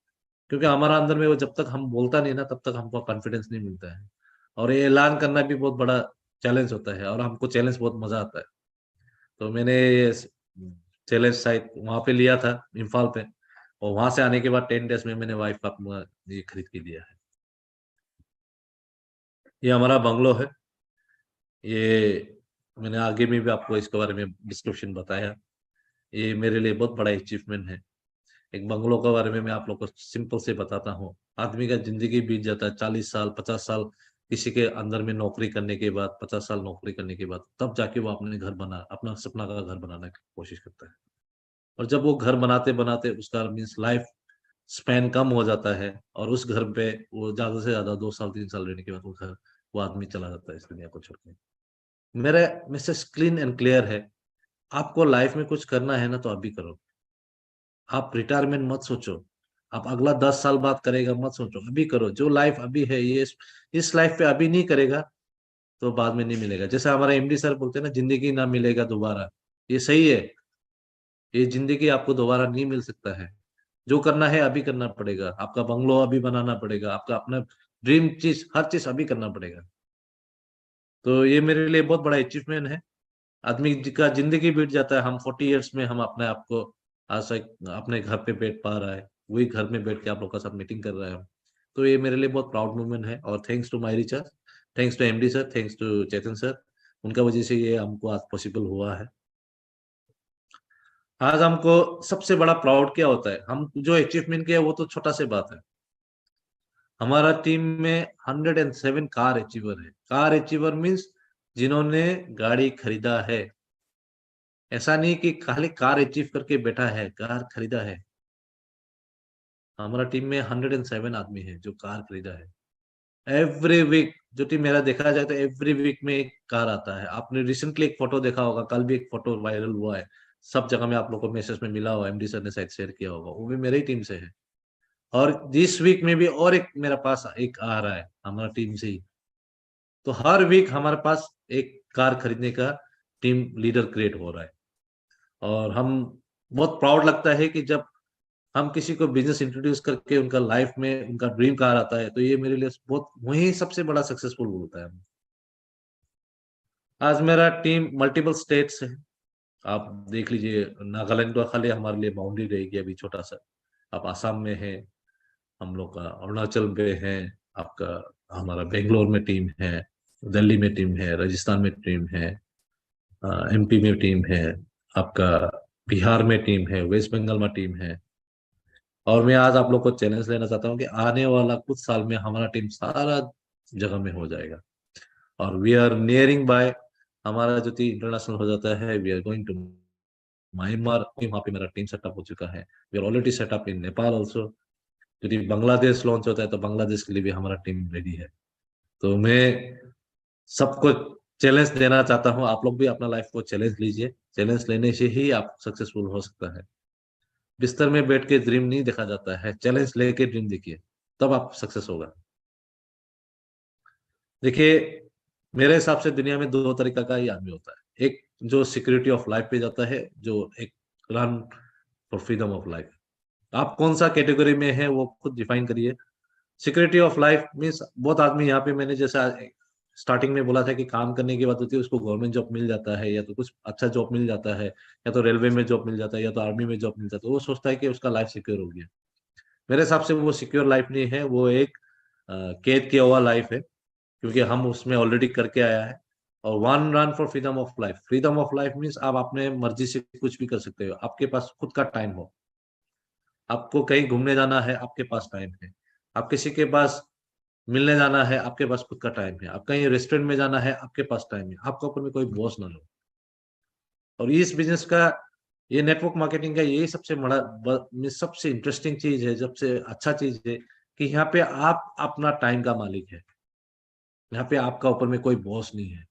क्योंकि हमारा अंदर में वो जब तक हम बोलता नहीं ना तब तक हमको कॉन्फिडेंस नहीं मिलता है। और ये ऐलान करना भी बहुत बड़ा चैलेंज होता है, और हमको चैलेंज बहुत मजा आता है। तो मैंने ये चैलेंज शायद वहां पे लिया था इम्फाल पे, और वहां से आने के बाद 10 डेज में मैंने वाइफ का अपना ये खरीद के दिया है। ये हमारा बंगलो है। ये मैंने आगे में भी आपको इसके बारे में डिस्क्रिप्शन बताया। ये मेरे लिए बहुत बड़ा अचीवमेंट है। एक बंगलो के बारे में मैं आप लोग को सिंपल से बताता हूँ। आदमी का जिंदगी बीत जाता है 40 साल 50 साल किसी के अंदर में नौकरी करने के बाद, 50 साल नौकरी करने के बाद, तब जाके वो अपने घर बना अपना सपना का घर बनाने की कोशिश करता है। और जब वो घर बनाते बनाते उसका मीन्स लाइफ स्पैन कम हो जाता है और उस घर पे वो ज्यादा से ज्यादा 2 साल 3 साल रहने के बाद वो आदमी चला जाता है इस दुनिया को छोड़ के। मेरा मैसेज क्लीन एंड क्लियर है, आपको लाइफ में कुछ करना है ना तो अभी करो। आप रिटायरमेंट मत सोचो, आप अगला 10 साल बाद करेगा मत सोचो, अभी करो। जो लाइफ अभी है ये इस लाइफ पे अभी नहीं करेगा तो बाद में नहीं मिलेगा। जैसे हमारे एमडी सर बोलते हैं ना, जिंदगी ना मिलेगा दोबारा, ये सही है। ये जिंदगी आपको दोबारा नहीं मिल सकता है। जो करना है अभी करना पड़ेगा, आपका बंगलो अभी बनाना पड़ेगा, आपका अपना ड्रीम चीज हर चीज अभी करना पड़ेगा। तो ये मेरे लिए बहुत बड़ा अचीवमेंट है। आदमी का जिंदगी बीत जाता है, हम 40 ईयर्स में हम अपने आप को आज तक अपने घर पे बैठ पा रहा है, वही घर में बैठ के आप लोग का साथ मीटिंग कर रहा है। तो ये मेरे लिए बहुत प्राउड मोमेंट है और thanks to my recharge, thanks to MD sir, thanks to Chetan sir. उनका वजह से ये हमको आज पॉसिबल हुआ है। आज हमको सबसे बड़ा प्राउड क्या होता है, हम जो अचीवमेंट किया वो तो छोटा सी बात है। हमारा टीम में 107 कार अचीवर है। कार अचीवर मीन्स जिन्होंने गाड़ी खरीदा है। ऐसा नहीं कि खाली कार अचीव करके बैठा है, कार खरीदा है। हमारा टीम में 107 आदमी है जो कार खरीदा है। एवरी वीक जो टीम मेरा देखा जाए तो एवरी वीक में एक कार आता है। आपने रिसेंटली एक फोटो देखा होगा, कल भी एक फोटो वायरल हुआ है, सब जगह में आप लोग को मैसेज में मिला होगा, एमडी सर ने शायद शेयर किया होगा, वो भी मेरे ही टीम से है। और दिस वीक में भी और एक मेरे पास एक आ रहा है हमारा टीम से ही। तो हर वीक हमारे पास एक कार खरीदने का टीम लीडर क्रिएट हो रहा है। और हम बहुत प्राउड लगता है कि जब हम किसी को बिजनेस इंट्रोड्यूस करके उनका लाइफ में उनका ड्रीम कार आता है, तो ये मेरे लिए बहुत वही सबसे बड़ा सक्सेसफुल होता है। आज मेरा टीम मल्टीपल स्टेट्स है। आप देख लीजिए, नागालैंड तो खाली हमारे लिए बाउंड्री रहेगी अभी छोटा सा। आप आसाम में है, हम लोग का अरुणाचल में है, आपका हमारा बेंगलोर में टीम है, दिल्ली में टीम है, राजस्थान में टीम है, एमपी में टीम है, आपका बिहार में टीम है, वेस्ट बंगाल में टीम है। और मैं आज आप लोग को चैलेंज लेना चाहता हूँ कि आने वाला कुछ साल में हमारा टीम सारा जगह में हो जाएगा। और वी आर नियरिंग बाय, हमारा जो इंटरनेशनल हो जाता है, we are going to Myanmar, वहाँ पे मेरा टीम सेटअप हो चुका है। We are already setup in Nepal also. यदि बांग्लादेश लॉन्च होता है तो बांग्लादेश के लिए भी हमारा टीम रेडी है। तो मैं सबको चैलेंज देना चाहता हूँ, आप लोग भी अपना लाइफ को चैलेंज लीजिए। चैलेंज लेने से ही आप सक्सेसफुल हो सकता है। बिस्तर में बैठ के ड्रीम नहीं देखा जाता है, चैलेंज लेके ड्रीम देखिए, तब आप सक्सेस होगा। देखिए, मेरे हिसाब से दुनिया में दो तरीका का ही आदमी होता है। एक जो सिक्योरिटी ऑफ लाइफ पे जाता है, जो एक run for freedom of life. आप कौन सा कैटेगरी में है वो खुद डिफाइन करिए। सिक्योरिटी ऑफ लाइफ मीन्स बहुत आदमी यहाँ पे, मैंने जैसा स्टार्टिंग में बोला था कि काम करने की बात होती है, उसको गवर्नमेंट जॉब मिल जाता है, या तो कुछ अच्छा जॉब मिल जाता है, या तो रेलवे में जॉब मिल जाता है, या तो आर्मी में जॉब मिल जाता है, वो सोचता है कि उसका लाइफ सिक्योर हो गया। मेरे हिसाब से वो सिक्योर लाइफ नहीं है, वो एक कैद किया हुआ लाइफ है, क्योंकि हम उसमें ऑलरेडी करके आया है। और one run for freedom of life. Freedom of life means आप अपने मर्जी से कुछ भी कर सकते हो, आपके पास खुद का टाइम हो। आपको कहीं घूमने जाना है, आपके पास टाइम है। आप किसी के पास मिलने जाना है, आपके पास खुद का टाइम है। आप कहीं रेस्टोरेंट में जाना है, आपके पास टाइम है। आपके ऊपर में कोई बॉस ना हो। और इस बिजनेस का, ये नेटवर्क मार्केटिंग का यही सबसे बड़ा सबसे इंटरेस्टिंग चीज है, सबसे अच्छा चीज है कि यहाँ पे आप अपना टाइम का मालिक है। यहाँ पे आपका ऊपर में कोई बॉस नहीं है।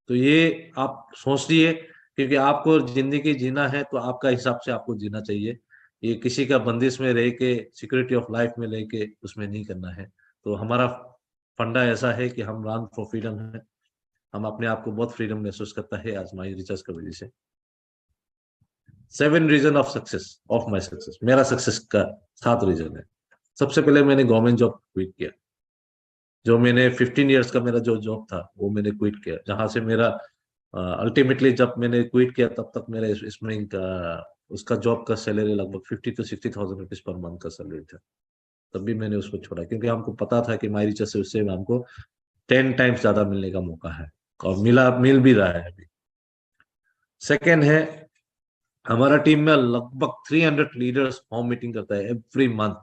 तो ये आप सोच लिए, क्योंकि आपको जिंदगी जीना है तो आपका हिसाब से आपको जीना चाहिए। ये किसी का बंदिश में रह के, सिक्योरिटी ऑफ लाइफ में लेके उसमें नहीं करना है। तो हमारा फंडा ऐसा है कि हम रन फॉर फ्रीडम है। हम अपने आप को बहुत फ्रीडम महसूस करता है आज माई रिचार्ज की वजह से। 7 reason of success of my success, मेरा सक्सेस का 7 रीजन है। सबसे पहले मैंने गवर्नमेंट जॉब क्विट किया। जो मैंने 15 ईयर्स का मेरा जो जॉब था वो मैंने क्विट किया, जहां से मेरा अल्टीमेटली जब मैंने क्विट किया तब तक मेरा इसमें उसका जॉब का सैलरी लगभग 50 to 60,000 रुपीज पर मंथ का सैलरी था। तब भी मैंने उसको छोड़ा, क्योंकि हमको पता था कि माई रिचार्ज से उससे हमको 10 टाइम्स ज्यादा मिलने का मौका है, और मिल भी रहा है अभी। सेकेंड है, हमारा टीम में लगभग 300 लीडर्स होम मीटिंग करता है एवरी मंथ।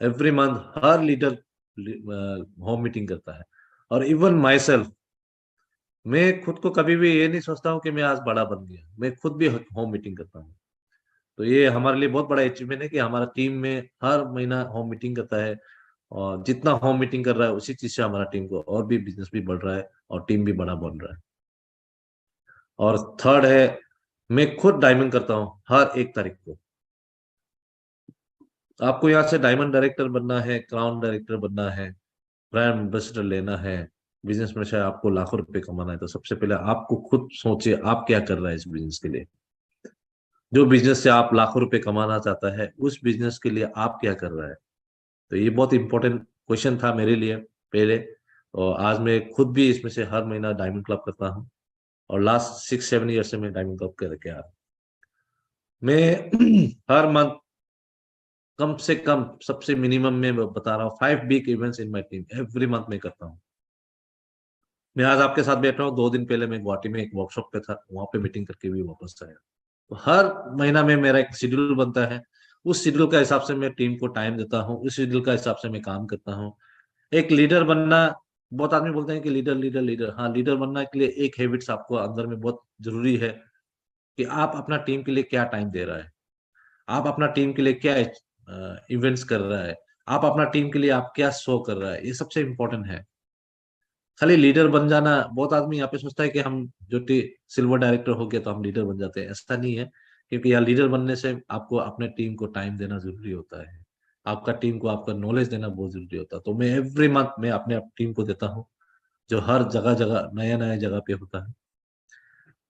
एवरी मंथ हर लीडर होम मीटिंग करता है। और इवन माई सेल्फ, मैं खुद को कभी भी ये नहीं सोचता हूँ कि मैं आज बड़ा बन गया, मैं खुद भी होम मीटिंग करता हूँ। तो ये हमारे लिए बहुत बड़ा अचीवमेंट है कि हमारा टीम में हर महीना होम मीटिंग करता है, और जितना होम मीटिंग कर रहा है उसी चीज से हमारा टीम को और भी बिजनेस भी बढ़ रहा है और टीम भी बड़ा बन रहा है। और थर्ड है, मैं खुद डायमंड करता हूँ हर 1 तारीख को। आपको यहाँ से डायमंड डायरेक्टर बनना है, क्राउन डायरेक्टर बनना है, ब्रांड एम्बेसडर लेना है, बिजनेस में शायद आपको लाखों रुपए कमाना है, तो सबसे पहले आपको खुद सोचिए आप क्या कर रहा है इस बिजनेस के लिए। जो बिजनेस से आप लाखों रुपए कमाना चाहता है उस बिजनेस के लिए आप क्या कर रहा है। तो ये बहुत इंपॉर्टेंट क्वेश्चन था मेरे लिए पहले, और आज मैं खुद भी इसमें से हर महीना डायमंड क्लब करता हूँ, और लास्ट 6-7 ईयर से मैं डायमंड क्लब करके आ रहा हूँ। मैं हर मंथ कम से कम, सबसे मिनिमम में बता रहा हूँ, 5 big events in my team every month में करता हूँ। मैं आज आपके साथ बैठ रहा हूँ, 2 दिन पहले मैं गुवाहाटी में एक वर्कशॉप पे था, वहां पे मीटिंग करके भी वापस आया। तो हर महीना में मेरा एक शेड्यूल बनता है, उस शेड्यूल का हिसाब से मैं टीम को टाइम देता हूँ, उस शेड्यूल का हिसाब से मैं काम करता हूँ। एक लीडर बनना, बहुत आदमी बोलते हैं कि लीडर लीडर लीडर, हाँ लीडर बनने के लिए एक हैबिट्स आपको अंदर में बहुत जरूरी है कि आप अपना टीम के लिए क्या टाइम दे रहा है, आप अपना टीम के लिए क्या इवेंट्स कर रहा है, आप अपना टीम के लिए आप क्या शो कर रहा है, ये सबसे इम्पोर्टेंट है। खाली लीडर बन जाना, बहुत आदमी यहाँ पे सोचता है कि हम जो सिल्वर डायरेक्टर हो गया तो हम लीडर बन जाते हैं, ऐसा नहीं है। क्योंकि यहाँ लीडर बनने से आपको अपने टीम को टाइम देना जरूरी होता है, आपका टीम को आपका नॉलेज देना बहुत जरूरी होता है। तो मैं एवरी मंथ में अपने टीम को देता हूँ, जो हर जगह जगह नया नया जगह पे होता है।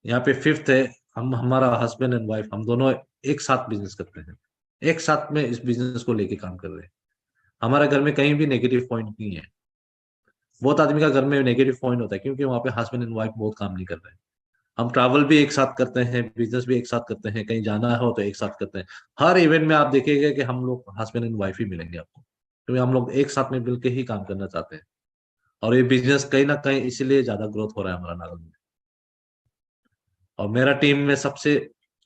यहाँ पे फिफ्थ है, हम हमारा हस्बैंड एंड वाइफ हम दोनों एक साथ बिजनेस करते हैं, एक साथ में इस बिजनेस को लेके काम कर रहे हैं। हमारे घर में कहीं भी नेगेटिव पॉइंट नहीं है। बहुत आदमी का घर में नेगेटिव पॉइंट होता है क्योंकि वहाँ पे हस्बैंड एंड वाइफ बहुत काम नहीं कर रहे हैं। हम ट्रैवल भी एक साथ करते हैं, बिजनेस भी एक साथ करते हैं, कहीं जाना हो तो एक साथ करते हैं। हर इवेंट में आप देखेंगे कि हम लोग हस्बैंड एंड वाइफ ही मिलेंगे आपको, क्योंकि हम लोग एक साथ में मिलकर ही काम करना चाहते हैं। और ये बिजनेस कहीं ना कहीं इसीलिए ज्यादा ग्रोथ हो रहा है हमारा नागल में। और मेरा टीम में सबसे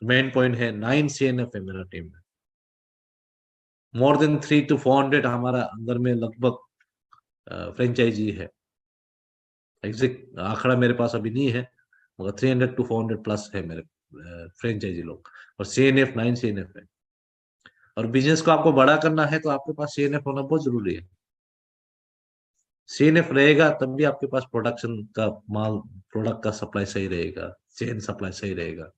मेन पॉइंट है 9 CNF है मेरा टीम में। मोर देन 300 to 400 हमारा अंदर में लगभग फ्रेंचाइजी है। एग्जैक्ट आंकड़ा मेरे पास अभी नहीं है, मगर 300 to 400 प्लस है मेरे फ्रेंचाइजी लोग। और CNF 9 CNF है। और बिजनेस को आपको बड़ा करना है तो आपके पास CNF होना बहुत जरूरी है। CNF रहेगा तब भी आपके पास प्रोडक्शन का माल, प्रोडक्ट का सप्लाई सही रहेगा, चेन सप्लाई सही रहेगा।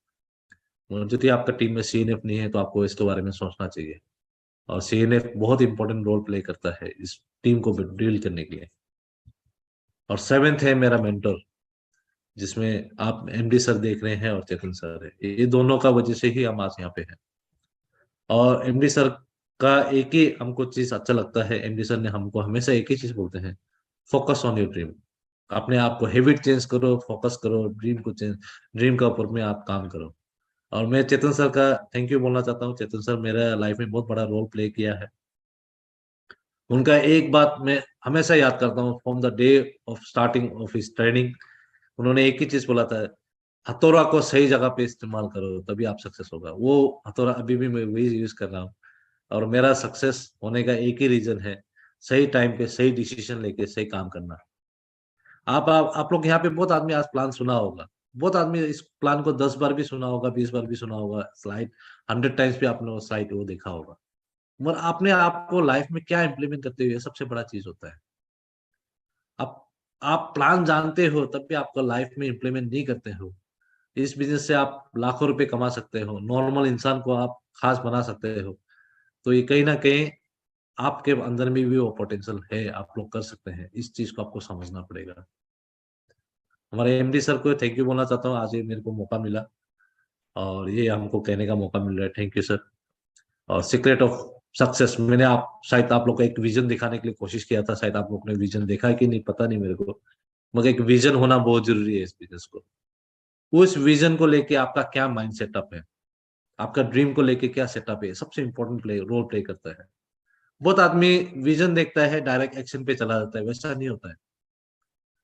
और यदि आपका टीम में CNF नहीं है तो आपको इसके बारे में सोचना चाहिए। और CNF बहुत इंपॉर्टेंट रोल प्ले करता है इस टीम को डील करने के लिए। और 7th है मेरा मेंटर, जिसमें आप MD सर देख रहे हैं और चेतन सर है। ये दोनों का वजह से ही हम आज यहाँ पे हैं। और MD सर का एक ही हमको चीज अच्छा लगता है, MD सर ने हमको हमेशा एक ही चीज बोलते हैं, फोकस ऑन योर ड्रीम। अपने आप को हैबिट चेंज करो, फोकस करो, ड्रीम को चेंज, ड्रीम का ऊपर में आप काम करो। और मैं चेतन सर का थैंक यू बोलना चाहता हूँ। चेतन सर मेरा लाइफ में बहुत बड़ा रोल प्ले किया है। उनका एक बात मैं हमेशा याद करता हूँ, from the day of starting of his training, उन्होंने एक ही चीज बोला था, हथौड़ा को सही जगह पे इस्तेमाल करो तभी आप सक्सेस होगा। वो हथौड़ा अभी भी मैं वही यूज कर रहा हूँ। और मेरा सक्सेस होने का एक ही रीजन है, सही टाइम पे सही डिसीजन लेके सही काम करना। आप लोग यहाँ पे बहुत आदमी आज प्लान सुना होगा, बहुत आदमी इस प्लान को 10 बार भी सुना होगा, 20 बार भी सुना होगा, स्लाइड 100 टाइम्स भी आपने वो साइट वो देखा होगा, मगर आपने आपको लाइफ में क्या इंप्लीमेंट करते हुए सबसे बड़ा चीज होता है। आप आप प्लान जानते हो तब भी आपको लाइफ में इंप्लीमेंट नहीं करते हो। इस बिजनेस से आप लाखों रुपए कमा सकते हो, नॉर्मल इंसान को आप खास बना सकते हो। तो ये कहीं ना कहीं आपके अंदर में भी वो पोटेंशियल है, आप लोग कर सकते हैं। इस चीज को आपको समझना पड़ेगा। हमारे MD सर को थैंक यू बोलना चाहता हूँ, आज ये मेरे को मौका मिला और ये हमको कहने का मौका मिल रहा है, थैंक यू सर। और सीक्रेट ऑफ सक्सेस, मैंने आप शायद आप लोग को एक विजन दिखाने के लिए कोशिश किया था, शायद आप लोग ने विजन देखा है कि नहीं पता नहीं मेरे को, मगर एक विजन होना बहुत जरूरी है इस बिजनेस को। उस विजन को लेके आपका क्या माइंड सेटअप है, आपका ड्रीम को लेके क्या सेटअप है, सबसे इंपॉर्टेंट रोल प्ले करता है। बहुत आदमी विजन देखता है डायरेक्ट एक्शन पे चला जाता है, वैसा नहीं होता है।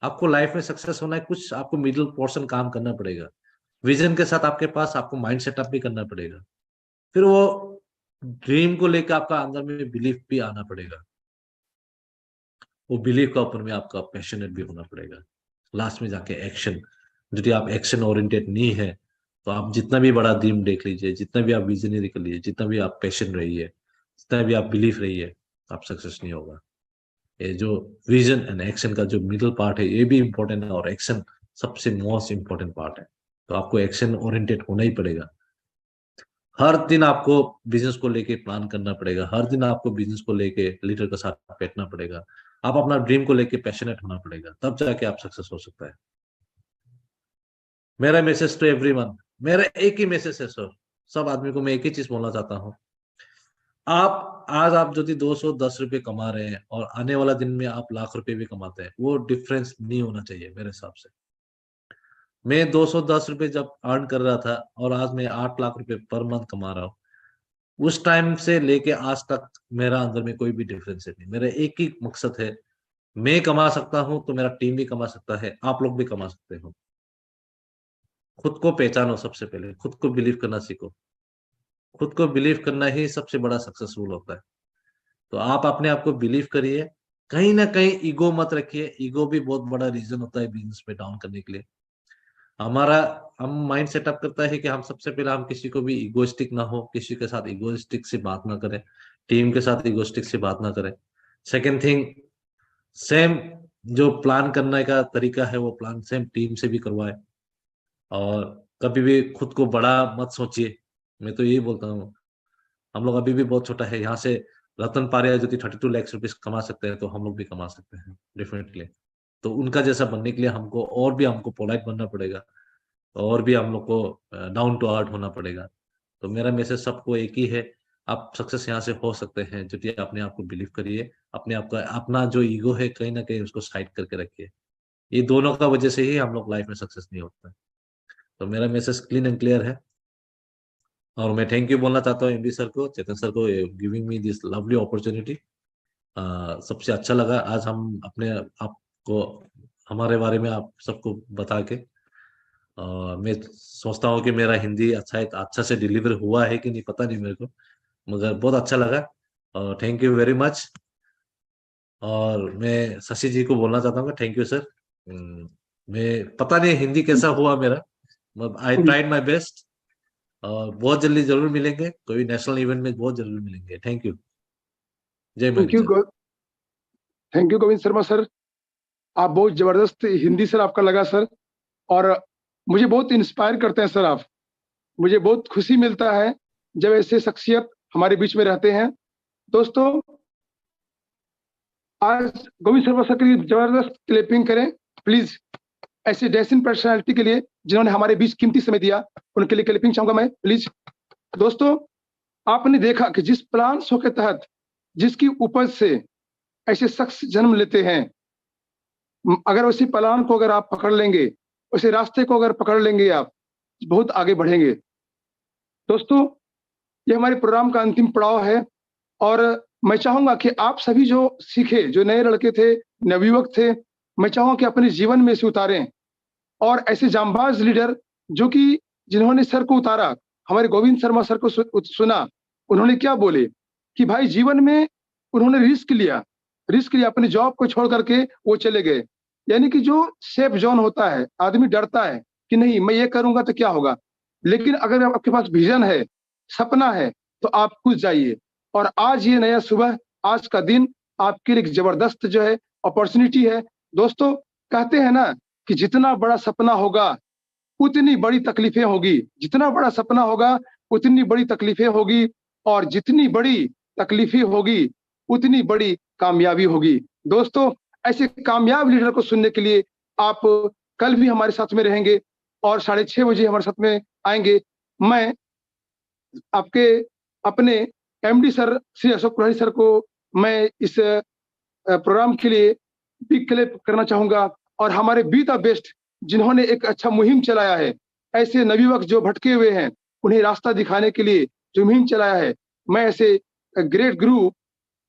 आपको लाइफ में सक्सेस होना है, कुछ आपको मिडिल पोर्शन काम करना पड़ेगा। विजन के साथ आपके पास आपको माइंड सेटअप भी करना पड़ेगा। फिर वो ड्रीम को लेकर आपका अंदर में बिलीफ भी आना पड़ेगा। वो बिलीफ का ऊपर में आपका पैशनेट भी होना पड़ेगा। लास्ट में जाके एक्शन, यदि आप एक्शन ओरिएंटेड नहीं है तो आप जितना भी बड़ा ड्रीम देख लीजिए, जितना भी आप विजनरी कर लीजिए, जितना भी आप पैशन रहिए, जितना भी आप बिलीफ रहिए, आप सक्सेस नहीं होगा। ये जो विजन एंड एक्शन का जो मिडिल पार्ट है, ये भी इम्पोर्टेंट है, और एक्शन सबसे मोस्ट इम्पोर्टेंट पार्ट है। तो आपको एक्शन ओरिएंटेड होना ही पड़ेगा। हर दिन आपको बिजनेस को लेके प्लान करना पड़ेगा, हर दिन आपको बिजनेस को लेके लीडर के साथ बैठना पड़ेगा, आप अपना ड्रीम को लेके पैशनेट होना पड़ेगा, तब जाके आप सक्सेस हो सकता है। मेरा मैसेज टू एवरीवन, मेरा एक ही मैसेज है सर, सब आदमी को मैं एक ही चीज बोलना चाहता हूँ। आप यदि 210 रुपए कमा रहे हैं और आने वाला दिन में आप लाख रुपए भी कमाते हैं, वो डिफरेंस नहीं होना चाहिए मेरे हिसाब से। मैं 210 रुपए जब अर्न कर रहा था और आज मैं 8 लाख रुपए पर मंथ कमा रहा हूँ, उस टाइम से लेके आज तक मेरा अंदर में कोई भी डिफरेंस नहीं। मेरा एक ही मकसद है, मैं कमा सकता हूं तो मेरा टीम भी कमा सकता है, आप लोग भी कमा सकते हो। खुद को पहचानो, सबसे पहले खुद को बिलीव करना सीखो। खुद को बिलीव करना ही सबसे बड़ा सक्सेसफुल होता है। तो आप अपने आप को बिलीव करिए, कहीं ना कहीं ईगो मत रखिए। ईगो भी बहुत बड़ा रीजन होता है बिजनेस में डाउन करने के लिए। हमारा हम माइंड सेटअप करता है कि हम सबसे पहले हम किसी को भी इगोइस्टिक ना हो, किसी के साथ इगोइस्टिक से बात ना करें, टीम के साथ इगोइस्टिक से बात ना करें। सेकंड थिंग, सेम जो प्लान करने का तरीका है वो प्लान सेम टीम से भी करवाए। और कभी भी खुद को बड़ा मत सोचिए, मैं तो यही बोलता हूँ। हम लोग अभी भी बहुत छोटा है, यहाँ से रतन पारिया यदि 32 लाख रुपीज कमा सकते हैं तो हम लोग भी कमा सकते हैं डेफिनेटली। तो उनका जैसा बनने के लिए हमको पोलाइट बनना पड़ेगा, और भी हम लोग को डाउन टू अर्थ होना पड़ेगा। तो मेरा मैसेज सबको एक ही है, आप सक्सेस यहाँ से हो सकते हैं यदि अपने आप को बिलीव करिए, अपने आप का अपना जो ईगो है कहीं ना कहीं उसको साइड करके रखिए। ये दोनों का वजह से ही हम लोग लाइफ में सक्सेस नहीं होता है। तो मेरा मैसेज क्लीन एंड क्लियर है, और मैं थैंक यू बोलना चाहता हूँ एमडी सर को, चेतन सर को, giving me this lovely opportunity. सबसे अच्छा लगा आज हम अपने आपको हमारे बारे में आप सबको बता के। मैं सोचता हूँ कि मेरा हिंदी अच्छा से डिलीवर हुआ है कि नहीं पता नहीं मेरे को, मगर बहुत अच्छा लगा, और थैंक यू वेरी मच। और मैं शशि जी को बोलना चाहता हूँ थैंक यू सर। मैं पता नहीं हिंदी कैसा हुआ मेरा, आई ट्राइड माई बेस्ट। और बहुत जल्दी जरूर मिलेंगे, कोई नेशनल इवेंट में बहुत जरूर मिलेंगे। Thank you. जय thank you manager. Thank you Govind Sharma sir, आप बहुत जबरदस्त हिंदी सर आपका लगा सर, और मुझे बहुत इंस्पायर करते हैं सर आप। मुझे बहुत खुशी मिलता है जब ऐसे शख्सियत हमारे बीच में रहते हैं। दोस्तों, आज गोविंद शर्मा सर के लिए जबरदस्त क्लैपिंग करें प्लीज। ऐसे डेसिन पर्सनालिटी के लिए जिन्होंने हमारे बीच कीमती समय दिया, उनके लिए क्लैपिंग चाहूंगा मैं प्लीज। दोस्तों, आपने देखा कि जिस प्लान शो के तहत जिसकी उपज से ऐसे शख्स जन्म लेते हैं, अगर उसी प्लान को अगर आप पकड़ लेंगे, उसी रास्ते को अगर पकड़ लेंगे, आप बहुत आगे बढ़ेंगे। दोस्तों, ये हमारे प्रोग्राम का अंतिम पड़ाव है, और मैं चाहूंगा कि आप सभी जो सीखे, जो नए लड़के थे, नवयुवक थे, मैं चाहूंगा कि अपने जीवन में इसे उतारें। और ऐसे जांबाज लीडर जो कि जिन्होंने सर को उतारा, हमारे गोविंद शर्मा सर को सुना, उन्होंने क्या बोले कि भाई जीवन में उन्होंने रिस्क लिया अपनी जॉब को छोड़ करके वो चले गए। यानी कि जो सेफ जोन होता है, आदमी डरता है कि नहीं मैं ये करूंगा तो क्या होगा, लेकिन अगर आपके पास विजन है, सपना है, तो आप कुछ जाइए। और आज ये नया सुबह, आज का दिन आपके लिए एक जबरदस्त जो है अपॉर्चुनिटी है। दोस्तों, कहते हैं ना कि जितना बड़ा सपना होगा उतनी बड़ी तकलीफें होगी, जितना बड़ा सपना होगा उतनी बड़ी तकलीफें होगी, और जितनी बड़ी तकलीफें होगी उतनी बड़ी कामयाबी होगी। दोस्तों, ऐसे कामयाब लीडर को सुनने के लिए आप कल भी हमारे साथ में रहेंगे और 6:30 बजे हमारे साथ में आएंगे। मैं आपके अपने एमडी सर श्री अशोक पुराणी सर को मैं इस प्रोग्राम के लिए बिग क्लैप करना चाहूंगा, और हमारे बी द बेस्ट जिन्होंने एक अच्छा मुहिम चलाया है, ऐसे नवयुवक जो भटके हुए हैं उन्हें रास्ता दिखाने के लिए जो मुहिम चलाया है, मैं ऐसे ग्रेट गुरु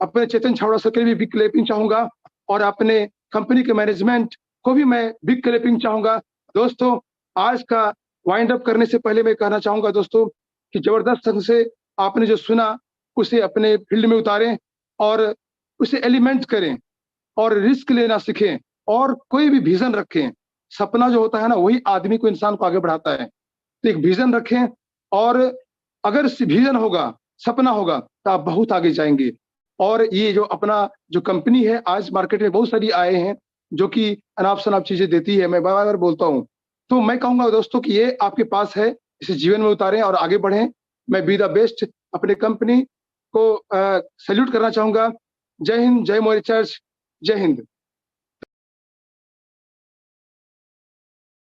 अपने चेतन छावड़ा सर के लिए भी बिग क्लैपिंग चाहूंगा, और अपने कंपनी के मैनेजमेंट को भी मैं बिग क्लैपिंग चाहूंगा। दोस्तों, आज का वाइंड अप करने से पहले मैं कहना चाहूंगा दोस्तों कि जबरदस्त ढंग से आपने जो सुना उसे अपने फील्ड में उतारें, और उसे एलिमेंट करें, और रिस्क लेना सीखें, और कोई भी विजन रखें। सपना जो होता है ना, वही आदमी को, इंसान को आगे बढ़ाता है। तो एक विजन रखें, और अगर विजन होगा, सपना होगा, तो आप बहुत आगे जाएंगे। और ये जो अपना जो कंपनी है, आज मार्केट में बहुत सारी आए हैं जो कि अनाप शनाप चीजें देती है, मैं बार बार बोलता हूँ। तो मैं कहूंगा दोस्तों कि ये आपके पास है, इसे जीवन में उतारें और आगे बढ़ें। मैं बी द बेस्ट अपने कंपनी को सैल्यूट करना चाहूंगा। जय हिंद, जय मौर्य चर्च, जय हिंद।